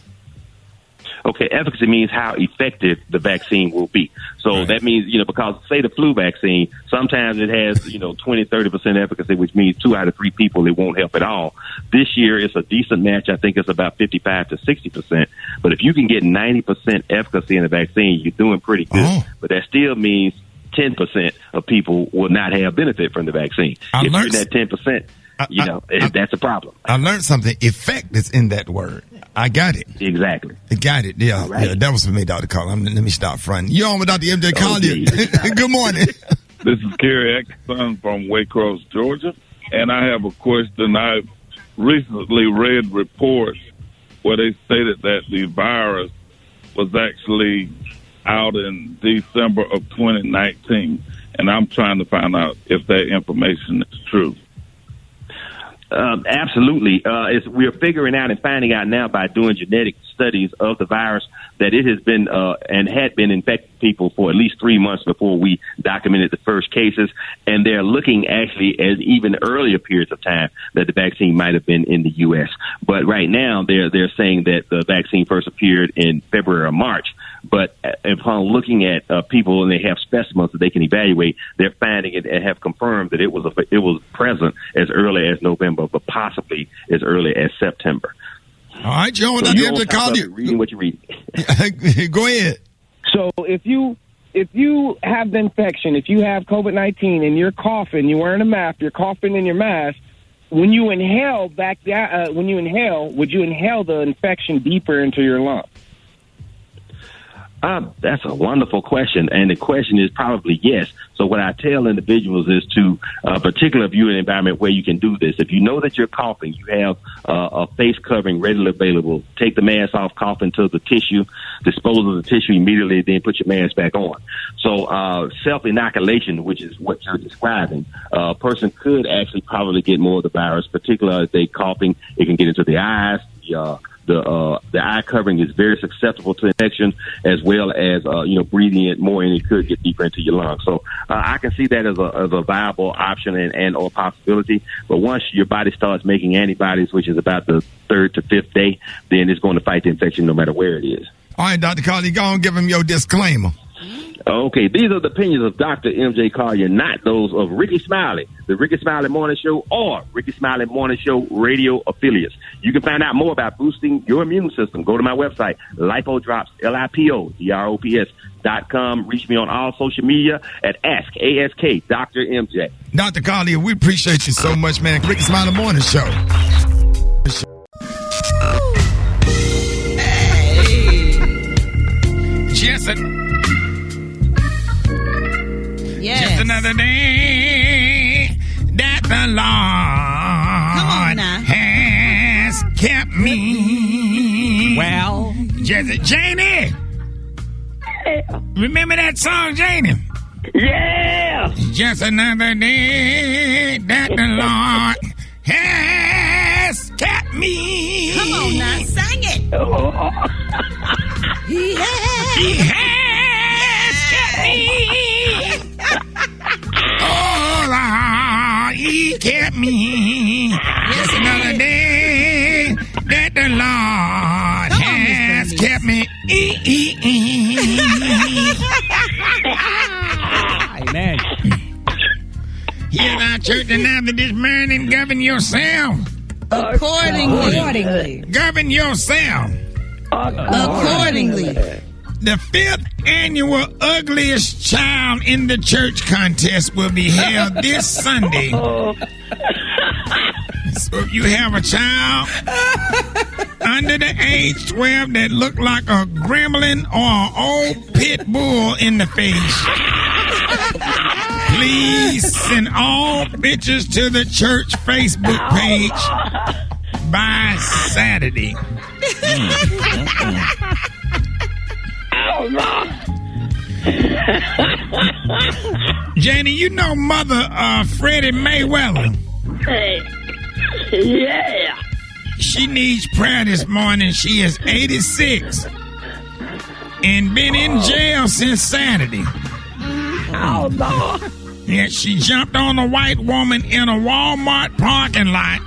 Okay, efficacy means how effective the vaccine will be. So that means, because say the flu vaccine, sometimes it has, 20-30% efficacy, which means 2 out of 3 people it won't help at all. This year it's a decent match. I think it's about 55 to 60%. But if you can get 90% efficacy in the vaccine, you're doing pretty good. Oh. But that still means 10% of people will not have benefit from the vaccine. If you're in that 10%, that's a problem. I learned something. Effect is in that word. I got it. Exactly. I got it. Yeah. Right. Yeah, that was for me, Dr. Collier. Let me stop fronting. You're on with Dr. MJ Collier. Good morning. This is Kerry Atkinson from Waycross, Georgia. And I have a question. I recently read reports where they stated that the virus was actually out in December of 2019. And I'm trying to find out if that information is true. Absolutely. We're figuring out and finding out now by doing genetic studies of the virus that it has been and had been infecting people for at least 3 months before we documented the first cases. And they're looking actually at even earlier periods of time that the vaccine might have been in the U.S. But right now they're saying that the vaccine first appeared in February or March. But upon looking at people and they have specimens that they can evaluate, they're finding it and have confirmed that it was present as early as November, but possibly as early as September. All right, Joe, so you have to call you. Reading what you read. Go ahead. So if you have the infection, if you have COVID-19 and you're coughing, you're wearing a mask, you're coughing in your mask, when you inhale would you inhale the infection deeper into your lungs? That's a wonderful question, and the question is probably yes. So what I tell individuals is to, particularly if you're in an environment where you can do this, if you know that you're coughing, you have face covering readily available. Take the mask off, cough into the tissue, dispose of the tissue immediately, then put your mask back on. So self-inoculation, which is what you're describing, a person could actually probably get more of the virus, particularly if they coughing. It can get into the eyes. The eye covering is very susceptible to infection, as well as breathing it more, and it could get deeper into your lungs. So I can see that as a viable option and or possibility. But once your body starts making antibodies, which is about the 3rd to 5th day, then it's going to fight the infection no matter where it is. All right, Dr. Collier, go on, give him your disclaimer. Okay, these are the opinions of Dr. M.J. Collier, not those of Rickey Smiley, the Rickey Smiley Morning Show, or Rickey Smiley Morning Show radio affiliates. You can find out more about boosting your immune system. Go to my website, Lipodrops, LIPODROPS.com. Reach me on all social media at Ask Dr. MJ. Dr. Collier, we appreciate you so much, man. Rickey Smiley Morning Show. Just another day that the Lord has kept me. Well, Janie, remember that song, Janie? Yeah. Just another day that the Lord has kept me. Come on now, sing it. He has kept me. Oh, Lord, He kept me. Just another day that the Lord has kept me. Amen. Here's our church announcement this morning. Govern yourself. Accordingly. Govern yourself. Accordingly. The 5th annual Ugliest Child in the Church contest will be held this Sunday. So if you have a child under the age 12 that look like a gremlin or an old pit bull in the face, please send all pictures to the church Facebook page by Saturday. Janie, you know Mother Freddie Mayweather? Yeah. She needs prayer this morning. She is 86 and been in jail since Saturday. Oh, no. Yeah, she jumped on a white woman in a Walmart parking lot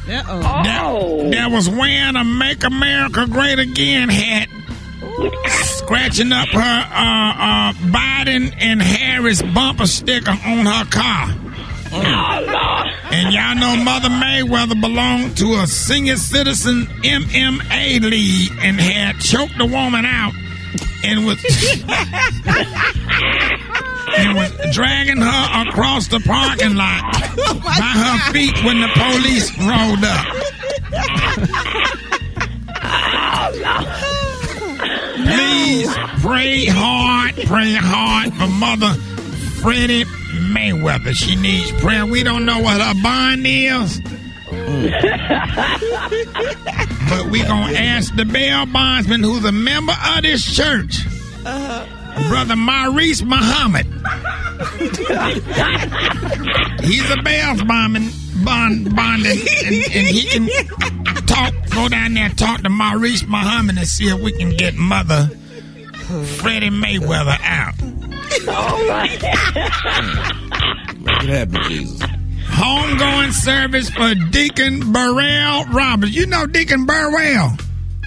that was wearing a Make America Great Again hat, scratching up her Biden and Harris bumper sticker on her car. And y'all know Mother Mayweather belonged to a senior citizen MMA league and had choked the woman out and was dragging her across the parking lot by her feet when the police rolled up. Please pray hard for Mother Freddie Mayweather. She needs prayer. We don't know what her bond is, but we gonna ask the bail bondsman, who's a member of this church, Brother Maurice Muhammad. He's a bail bondman, and he can go down there and talk to Maurice Muhammad and see if we can get Mother Freddie Mayweather out. All right. Make it happen, Jesus. Homegoing service for Deacon Burrell Roberts. You know Deacon Burrell?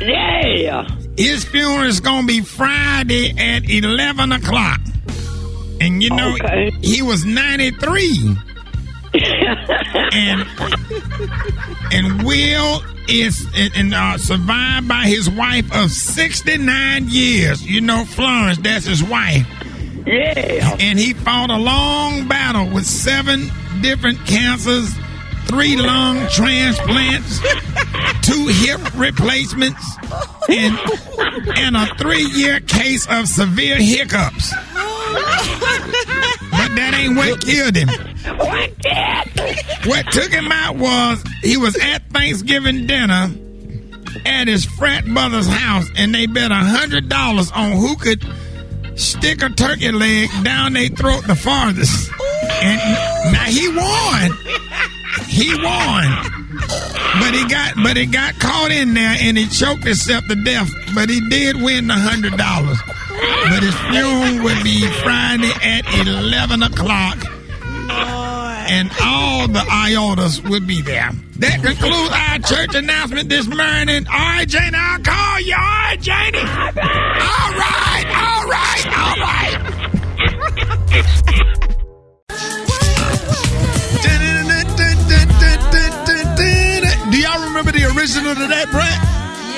Yeah. His funeral is going to be Friday at 11 o'clock. And you know, he was 93. and Will is survived by his wife of 69 years. You know Florence, that's his wife. Yeah. And he fought a long battle with 7 different cancers, 3 lung transplants, 2 hip replacements, and a 3-year case of severe hiccups. But that ain't what killed him. What took him out was he was at Thanksgiving dinner at his frat brother's house, and they bet $100 on who could stick a turkey leg down their throat the farthest. And now he won. He won. But he got caught in there and he choked himself to death. But he did win the $100. But his funeral would be Friday at 11 o'clock. And all the iotas would be there. That concludes our church announcement this morning. All right, Janie, I'll call you. All right, Janie. All right. Do y'all remember the original to that, Brett?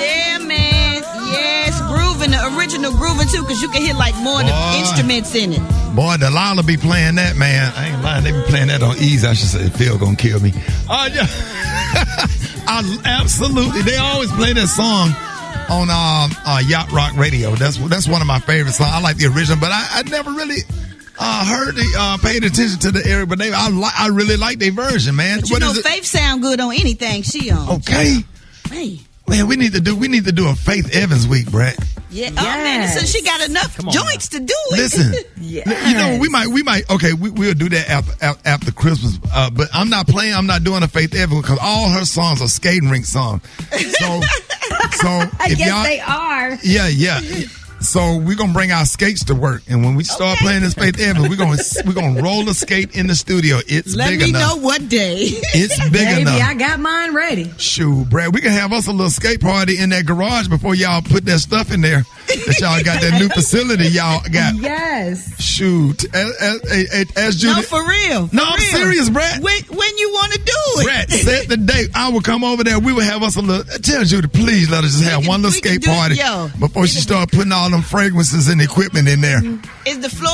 Yeah, man. Yes, grooving, the original grooving too, because you can hear like more of the instruments in it. Boy, Delilah be playing that, man. I ain't lying. They be playing that on easy. I should say, Phil gonna kill me. Yeah. Absolutely. They always play that song on Yacht Rock Radio. That's one of my favorite songs. I like the original, but I never really paid attention to the area. But I really like their version, man. But you know, Faith sound good on anything she on. Okay. Hey. Man, we need to do a Faith Evans week, Brett. Yeah. Yes. Oh man, so she got enough joints to do it. Listen, you know, we might. Okay, we'll do that after Christmas. But I'm not doing a Faith Evans because all her songs are skating rink songs. So I guess they are. Yeah. So we're gonna bring our skates to work, and when we start playing this Faith Evans, we're gonna roller skate in the studio. It's Let big me enough. know what day. It's big enough. I got mine ready. Shoot, Brad, we can have us a little skate party in that garage before y'all put that stuff in there. That y'all got that new facility y'all got. Yes. Shoot, as Judy. No, for real. I'm serious, Brad. When you want to do it, Brad, set the date. I will come over there. We will have us a little. Tell Judy, please let us just have one little skate party before she start putting all them fragrances and equipment in there. Is the floor?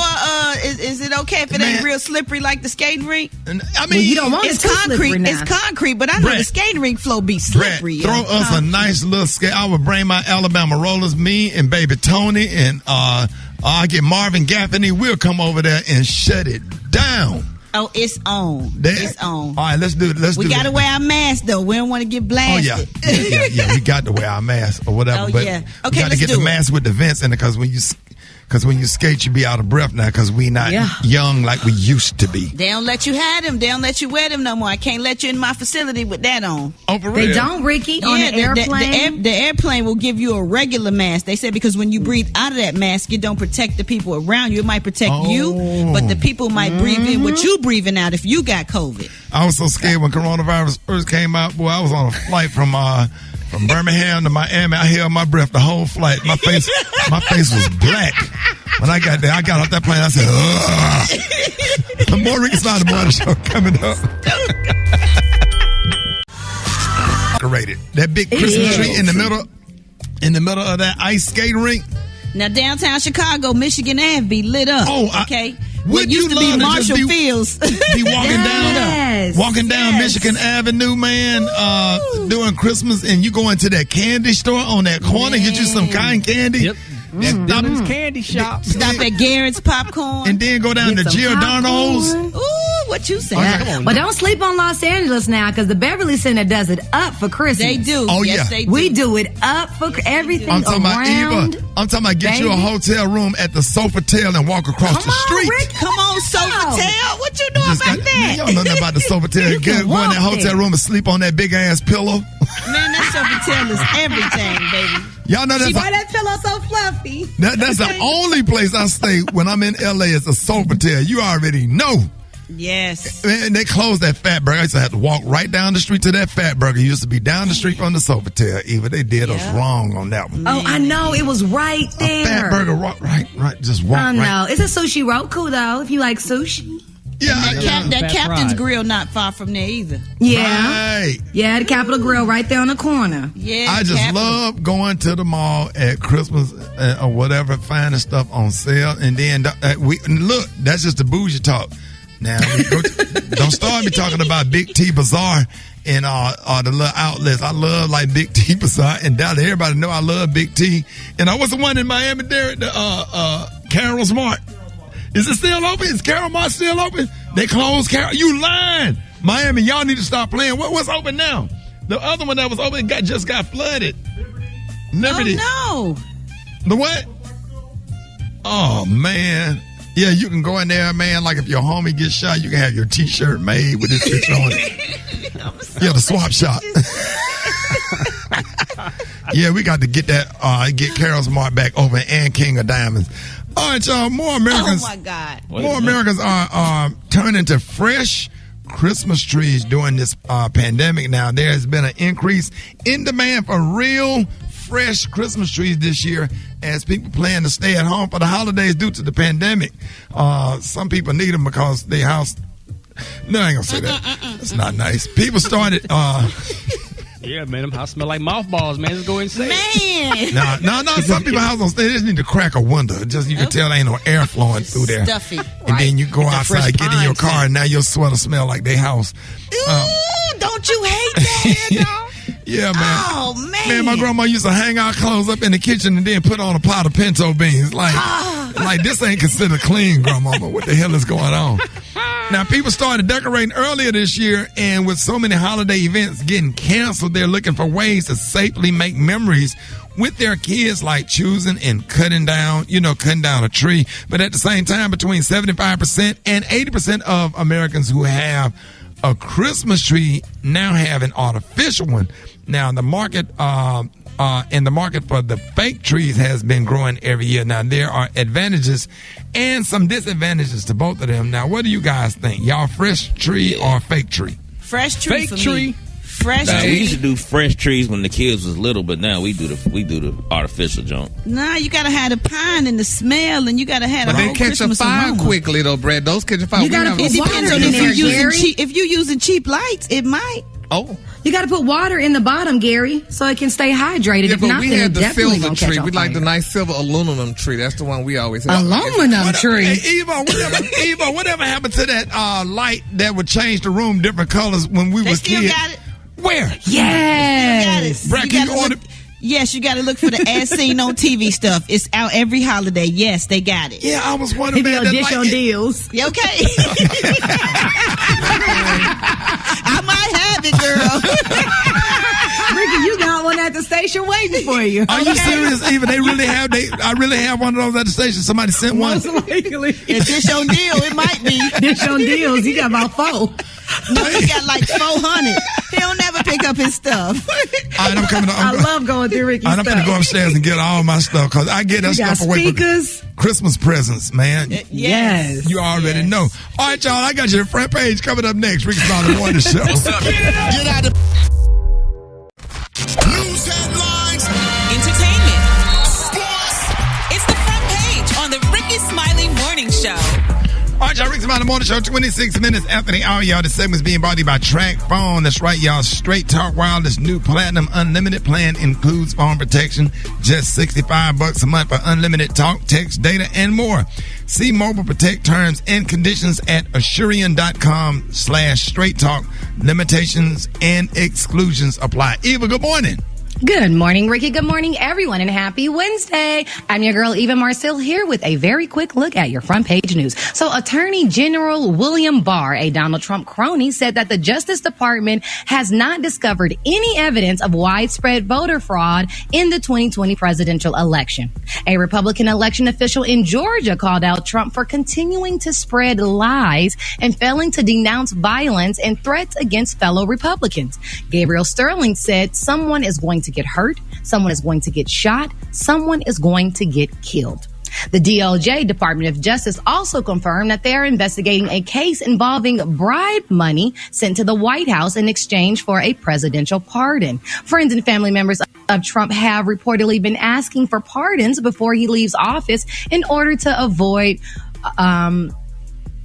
Is it okay if it ain't real slippery like the skating rink? I mean, you don't want it's it too concrete. slippery now. It's concrete, but I know the skating rink floor be slippery. Brad, throw us a nice little skate. I would bring my Alabama rollers, me and baby Tony, and I'll get Marvin Gaffney. We'll come over there and shut it down. Oh, it's on. It's on. All right, let's do it. We got to wear our mask, though. We don't want to get blasted. Oh, yeah. We got to wear our mask or whatever. Oh, but yeah. We got to get the mask with the vents in it because when you skate, you be out of breath now because we not young like we used to be. They don't let you have them. They don't let you wear them no more. I can't let you in my facility with that on. Oh, for real? They don't, Ricky, on an airplane? The airplane will give you a regular mask. They said because when you breathe out of that mask, it don't protect the people around you. It might protect you, but the people might breathe in what you breathing out if you got COVID. I was so scared when coronavirus first came out. Boy, I was on a flight from Birmingham to Miami. I held my breath the whole flight. My face was black. When I got there, I got off that plane. I said, ugh. More Rickey Smiley Morning Show coming up. Decorated. That big Christmas tree in the middle of that ice skating rink. Now, downtown Chicago, Michigan Ave be lit up. Okay. What used to be Marshall Fields. Be walking down Michigan Avenue, man, during Christmas, and you go into that candy store on that corner, get you some cotton candy. Yep. Dennis Candy Shop. Stop at Garrett's Popcorn. And then go down to Giordano's. Ooh, what you say? Well, don't sleep on Los Angeles now because the Beverly Center does it up for Christmas. They do. Oh, yes, they do. We do it up for everything I'm talking around. I'm talking about get you a hotel room at the Sofitel and walk across the street. Rick, come on, Sofitel. What you know about that? You don't know nothing about the Sofitel. Go in that hotel room and sleep on that big ass pillow. Man, that Sofitel is everything, baby. Y'all know that's why that pillow so fluffy. That's the only place I stay when I'm in LA is a Sofitel. You already know. Yes. And they closed that Fat Burger. I used to have to walk right down the street to that Fat Burger. It used to be down the street from the Sofitel. Eva, they did us wrong on that one. Oh, I know. It was right there. A Fat Burger, right. Just walk right. I know. It's a sushi Roku, though, if you like sushi. Yeah, that Captain's Grill not far from there either. Yeah. Right. Yeah, the Capitol Grill right there on the corner. Yeah. I just love going to the mall at Christmas or whatever, finding stuff on sale. And then, look, that's just the bougie talk. Now, don't start me talking about Big T Bazaar and the little outlets. I love like Big T Bazaar and Dallas. Everybody know I love Big T. And I was the one in Miami there at the Carol's Mart. Is it still open? Is Carol Mart still open? They closed Carol. You lying. Miami, y'all need to stop playing. What's open now? The other one that was open just got flooded. Liberty. Oh, no. The what? Oh, man. Yeah, you can go in there, man. Like if your homie gets shot, you can have your T-shirt made with this picture on it. Yeah, the swap shop. Yeah, we got to get that, get Carol's Mart back open and King of Diamonds. All right, y'all, more Americans. Oh, my God. More Americans are turning to fresh Christmas trees during this pandemic. Now, there has been an increase in demand for real fresh Christmas trees this year as people plan to stay at home for the holidays due to the pandemic. Some people need them because their house... No, I ain't gonna say that. That's not nice. People started... Yeah, man, them house smell like mothballs, man. Just go insane. Man! No. Some people house don't stay. They just need to crack a window. Just you can tell there ain't no air flowing through there. Stuffy. And then you go outside, get in your car, and now your sweater smell like their house. Ooh, don't you hate that, Yeah, man. Oh, man. Man, my grandma used to hang our clothes up in the kitchen and then put on a pot of pinto beans. Like this ain't considered clean, grandma. What the hell is going on? Now, people started decorating earlier this year, and with so many holiday events getting canceled, they're looking for ways to safely make memories with their kids, like choosing and cutting down a tree. But at the same time, between 75% and 80% of Americans who have a Christmas tree now have an artificial one. Now, the market for the fake trees has been growing every year. Now, there are advantages and some disadvantages to both of them. Now, what do you guys think? Y'all fresh tree or fake tree? Fresh tree. Fake tree. Me. Fresh Now, tree. we used to do fresh trees when the kids was little, but now we do the artificial junk. Nah, you gotta have the pine and the smell, and you gotta have But the they whole catch Christmas a fire aroma. quickly, though, Brad. Those catch a fire. You gotta put It depends water on in there, Gary. if you're using cheap lights, it might. Oh. You got to put water in the bottom, Gary, so it can stay hydrated. Yeah, if but not, we then had it the definitely silver gonna catch tree. on We like the fire. nice silver aluminum tree. That's the one we always have. Aluminum tree. Hey, Eva, whatever happened to that light that would change the room different colors when we They was still kids? got it. Where? Yes. Brad, can you order? Yes, you got to look for the as seen on TV stuff. It's out every holiday. Yes, they got it. Yeah, I was wondering. Maybe on Dish on Deals. Yeah, okay. I might have it, girl. Ricky, you got one at the station waiting for you. Are you serious, Eva? I really have one of those at the station. Somebody sent one. Most likely. If Dish on Deal, it might be. Dish on Deals, you got about 4. No, he got like 400. He don't never pick up his stuff. All right, I'm coming. I love going through Ricky's I'm stuff. going to go upstairs and get all my stuff because I get that You got stuff away speakers. from Christmas presents, man. Yes. You already know. All right, y'all, I got your front page coming up next. Rickey Smiley Morning Show. What's up? Get out of News headlines. Entertainment. Sports. It's the front page on the Rickey Smiley Morning Show. All right, y'all, Rickey Smiley Morning Show, 26 minutes after the hour, y'all. This segment's being brought to you by Track Phone. That's right, y'all. Straight Talk Wireless new Platinum Unlimited plan includes phone protection, just $65 a month for unlimited talk, text, data, and more. See Mobile Protect terms and conditions at Asurion.com/straight talk. Limitations and exclusions apply. Eva, good morning. Good morning, Ricky. Good morning, everyone, and happy Wednesday. I'm your girl, Eva Marcel, here with a very quick look at your front page news. So, Attorney General William Barr, a Donald Trump crony, said that the Justice Department has not discovered any evidence of widespread voter fraud in the 2020 presidential election. A Republican election official in Georgia called out Trump for continuing to spread lies and failing to denounce violence and threats against fellow Republicans. Gabriel Sterling said someone is going to get hurt, someone is going to get shot, someone is going to get killed. The DOJ, Department of Justice, also confirmed that they are investigating a case involving bribe money sent to the White House in exchange for a presidential pardon. Friends and family members of Trump have reportedly been asking for pardons before he leaves office in order to avoid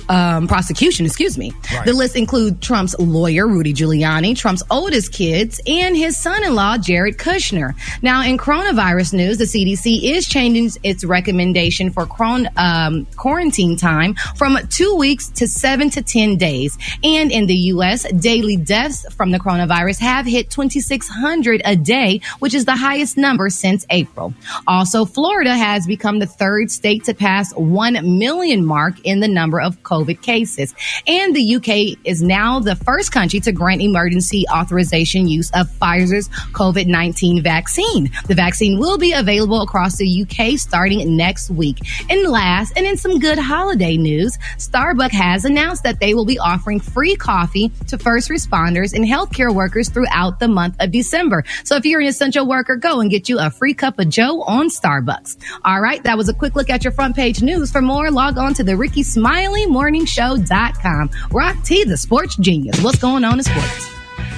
prosecution, Right. The list includes Trump's lawyer, Rudy Giuliani, Trump's oldest kids, and his son-in-law, Jared Kushner. Now, in coronavirus news, the CDC is changing its recommendation for quarantine time from 2 weeks to 7 to 10 days. And in the U.S., daily deaths from the coronavirus have hit 2,600 a day, which is the highest number since April. Also, Florida has become the third state to pass 1 million mark in the number of COVID COVID cases. And the UK is now the first country to grant emergency authorization use of Pfizer's COVID-19 vaccine. The vaccine will be available across the UK starting next week. And last, and in some good holiday news, Starbucks has announced that they will be offering free coffee to first responders and healthcare workers throughout the month of December. So if you're an essential worker, go and get you a free cup of Joe on Starbucks. All right, that was a quick look at your front page news. For more, log on to the Rickey Smiley Morning Show.com. Rock T, the sports genius. What's going on in sports?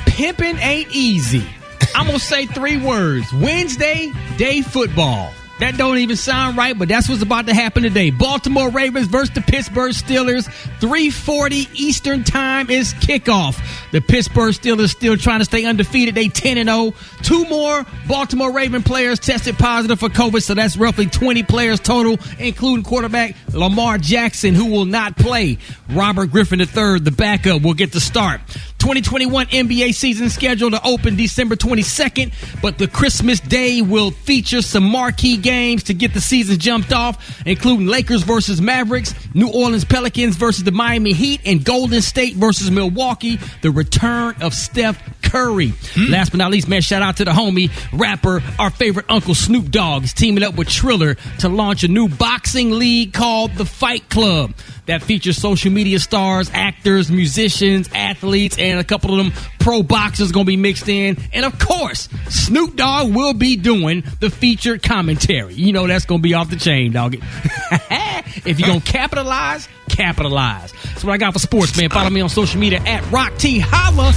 Pimping ain't easy. I'm going to say 3 words. Wednesday, day football. That don't even sound right, but that's what's about to happen today. Baltimore Ravens versus the Pittsburgh Steelers. 3:40 Eastern time is kickoff. The Pittsburgh Steelers still trying to stay undefeated. They 10-0. 2 more Baltimore Raven players tested positive for COVID, so that's roughly 20 players total, including quarterback Lamar Jackson, who will not play. Robert Griffin III, the backup, will get the start. 2021 NBA season scheduled to open December 22nd, but the Christmas Day will feature some marquee games to get the season jumped off, including Lakers versus Mavericks, New Orleans Pelicans versus the Miami Heat, and Golden State versus Milwaukee, the return of Steph Curry. Last but not least, man, shout out to the homie, rapper, our favorite Uncle Snoop Dogg is teaming up with Triller to launch a new boxing league called The Fight Club that features social media stars, actors, musicians, athletes, and a couple of them pro boxers going to be mixed in. And of course, Snoop Dogg will be doing the featured commentary. You know that's going to be off the chain, dog. If you're going to capitalize, capitalize. That's what I got for sports, man. Follow me on social media at Rock T. Holla.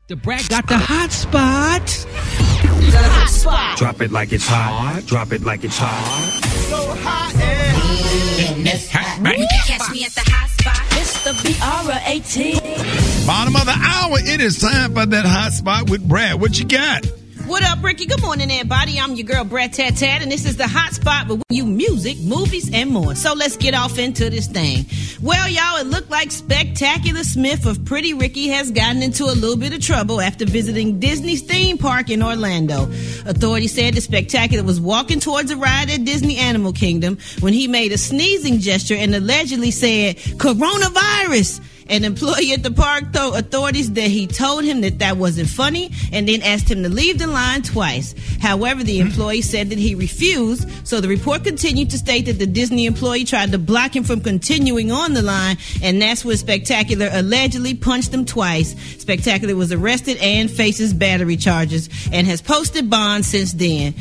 The Brat got the hot spot. The hot spot. Drop it like it's hot. Drop it like it's hot. So hot and it's hot. You can catch me at the hot spot. It's the BR18. Bottom of the hour, it is time for that hot spot with Brad. What you got? What up, Ricky? Good morning, everybody. I'm your girl, Brad Tat Tat, and this is the hot spot with you music, movies, and more. So let's get off into this thing. Well, y'all, it looked like Spectacular Smith of Pretty Ricky has gotten into a little bit of trouble after visiting Disney's theme park in Orlando. Authorities said the Spectacular was walking towards a ride at Disney Animal Kingdom when he made a sneezing gesture and allegedly said, "Coronavirus." An employee at the park told authorities that he told him that wasn't funny and then asked him to leave the line twice. However, the employee said that he refused, so the report continued to state that the Disney employee tried to block him from continuing on the line, and that's when Spectacular allegedly punched him twice. Spectacular was arrested and faces battery charges and has posted bonds since then.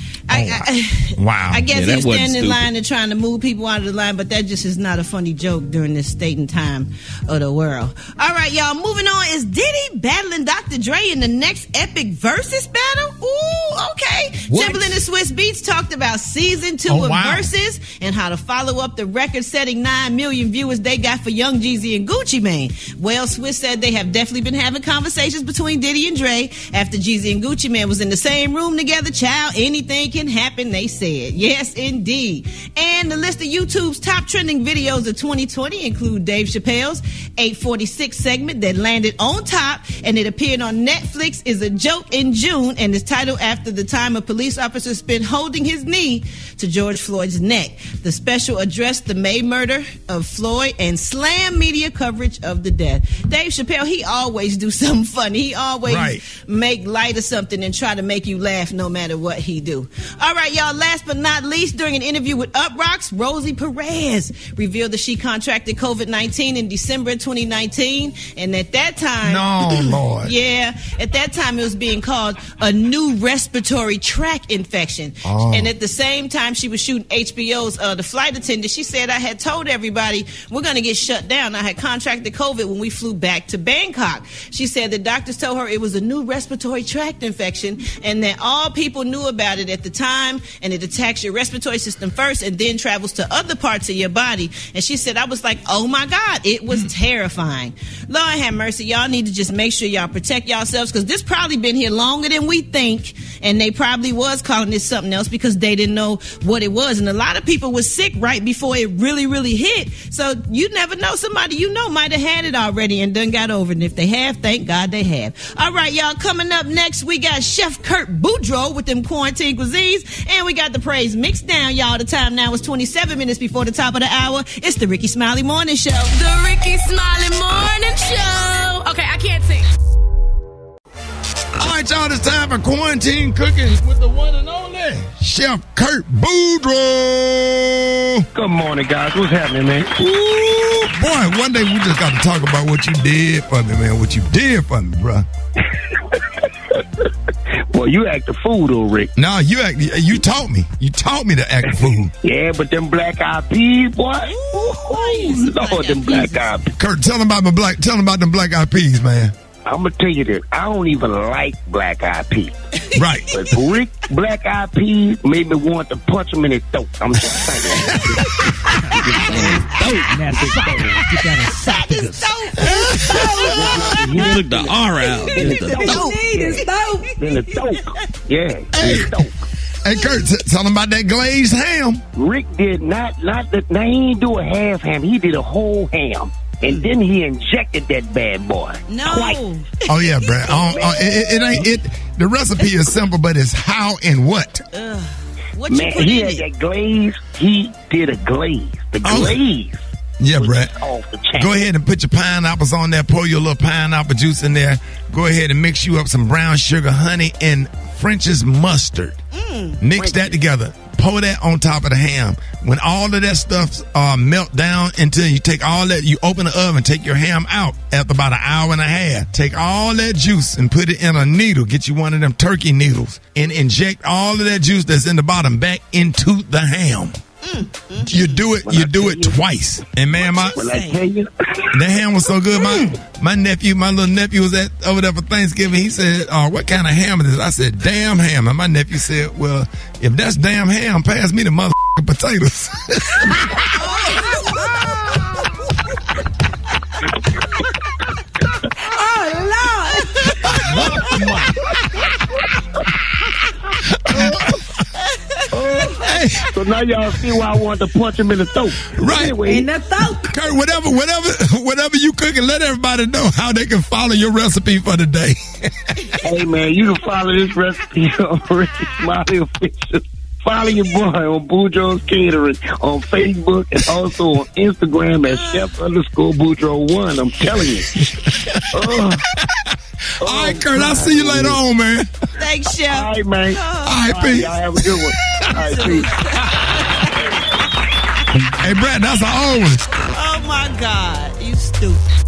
Wow. I guess Yeah, he that was wasn't standing in stupid. line and trying to move people out of the line, but that just is not a funny joke during this state and time of the world. All right, y'all, moving on. Is Diddy battling Dr. Dre in the next epic versus battle? Ooh, okay. Timbaland and Swiss Beats talked about season 2 of Versus and how to follow up the record-setting 9 million viewers they got for Young Jeezy and Gucci Mane. Well, Swiss said they have definitely been having conversations between Diddy and Dre after Jeezy and Gucci Mane was in the same room together. Child, anything can happen, they said. Yes, indeed. And the list of YouTube's top trending videos of 2020 include Dave Chappelle's 846 segment that landed on top, and it appeared on Netflix, is a joke in June and is titled after the time a police officer spent holding his knee to George Floyd's neck. The special addressed the May murder of Floyd and slammed media coverage of the death. Dave Chappelle, he always do something funny. He always make light of something and try to make you laugh no matter what he do. All right, y'all, last but not least, during an interview with Uproxx, Rosie Perez revealed that she contracted COVID-19 in December 2019, and at that time, at that time it was being called a new respiratory tract infection. And at the same time she was shooting HBO's The Flight Attendant, she said, "I had told everybody we're going to get shut down. I had contracted COVID when we flew back to Bangkok." She said the doctors told her it was a new respiratory tract infection and that all people knew about it at the time, and it attacks your respiratory system first and then travels to other parts of your body. And she said, I was like, oh my God, it was terrifying. Lord have mercy. Y'all need to just make sure y'all protect yourselves, because this probably been here longer than we think, and they probably was calling it something else because they didn't know what it was. And a lot of people were sick right before it really, really hit. So you never know. Somebody you know might have had it already and done got over it. And if they have, thank God they have. All right, y'all, coming up next, we got Chef Kurt Boudreaux with them quarantine cuisines, and we got the praise mixed down, y'all. The time now is 27 minutes before the top of the hour. It's the Rickey Smiley Morning Show. The Rickey Smiley Morning Show. Okay, I can't sing. All right, y'all, it's time for quarantine cooking with the one and only Chef Kurt Boudreaux. Good morning, guys. What's happening, man? Ooh, boy, one day we just got to talk about what you did for me, man. What you did for me, bro. Well, you act the fool, though, Rick. No, you taught me. You taught me to act the fool. Yeah, but them black-eyed peas, boy. Ooh, Lord, them black-eyed peas. Kurt, tell them about them black-eyed peas, man. I'm going to tell you this. I don't even like black-eyed peas. Right. But Rick, black-eyed peas made me want to punch him in his throat. I'm just saying. You took the R out. In the throat. Yeah, in the throat. Hey, Kurt, tell them about that glazed ham. Rick did not he didn't do a half ham. He did a whole ham. And then he injected that bad boy. No. Twice. Oh, yeah, Brad. The recipe is simple, but it's how and what. What Man, you put he in had it? that glaze. He did a glaze. The glaze. Yeah, Brad. Off the chain. Go ahead and put your pineapples on there. Pour your little pineapple juice in there. Go ahead and mix you up some brown sugar, honey, and French's mustard. Mix that together. Pour that on top of the ham. When all of that stuff melt down until you take all that, you open the oven, take your ham out after about an hour and a half. Take all that juice and put it in a needle. Get you one of them turkey needles and inject all of that juice that's in the bottom back into the ham. You do it twice. And man, the ham was so good. My little nephew was over there for Thanksgiving. He said, what kind of ham is this? I said, damn ham. And my nephew said, well, if that's damn ham, pass me the motherfucking potatoes. So now y'all see why I wanted to punch him in the throat. Right. Anyway, In the throat. Kurt, whatever you cooking, let everybody know how they can follow your recipe for the day. hey, man, you can follow this recipe on Rickey Smiley Official. Follow your boy on Boudreaux's Catering on Facebook and also on Instagram at Chef_Boudreaux1. I'm telling you. All right, Kurt, I'll see you later on, man. Thanks, Chef. All right, man. All right, peace. Y'all have a good one. All right, peace. Hey, Brad, that's an old one. Oh, my God. You stupid.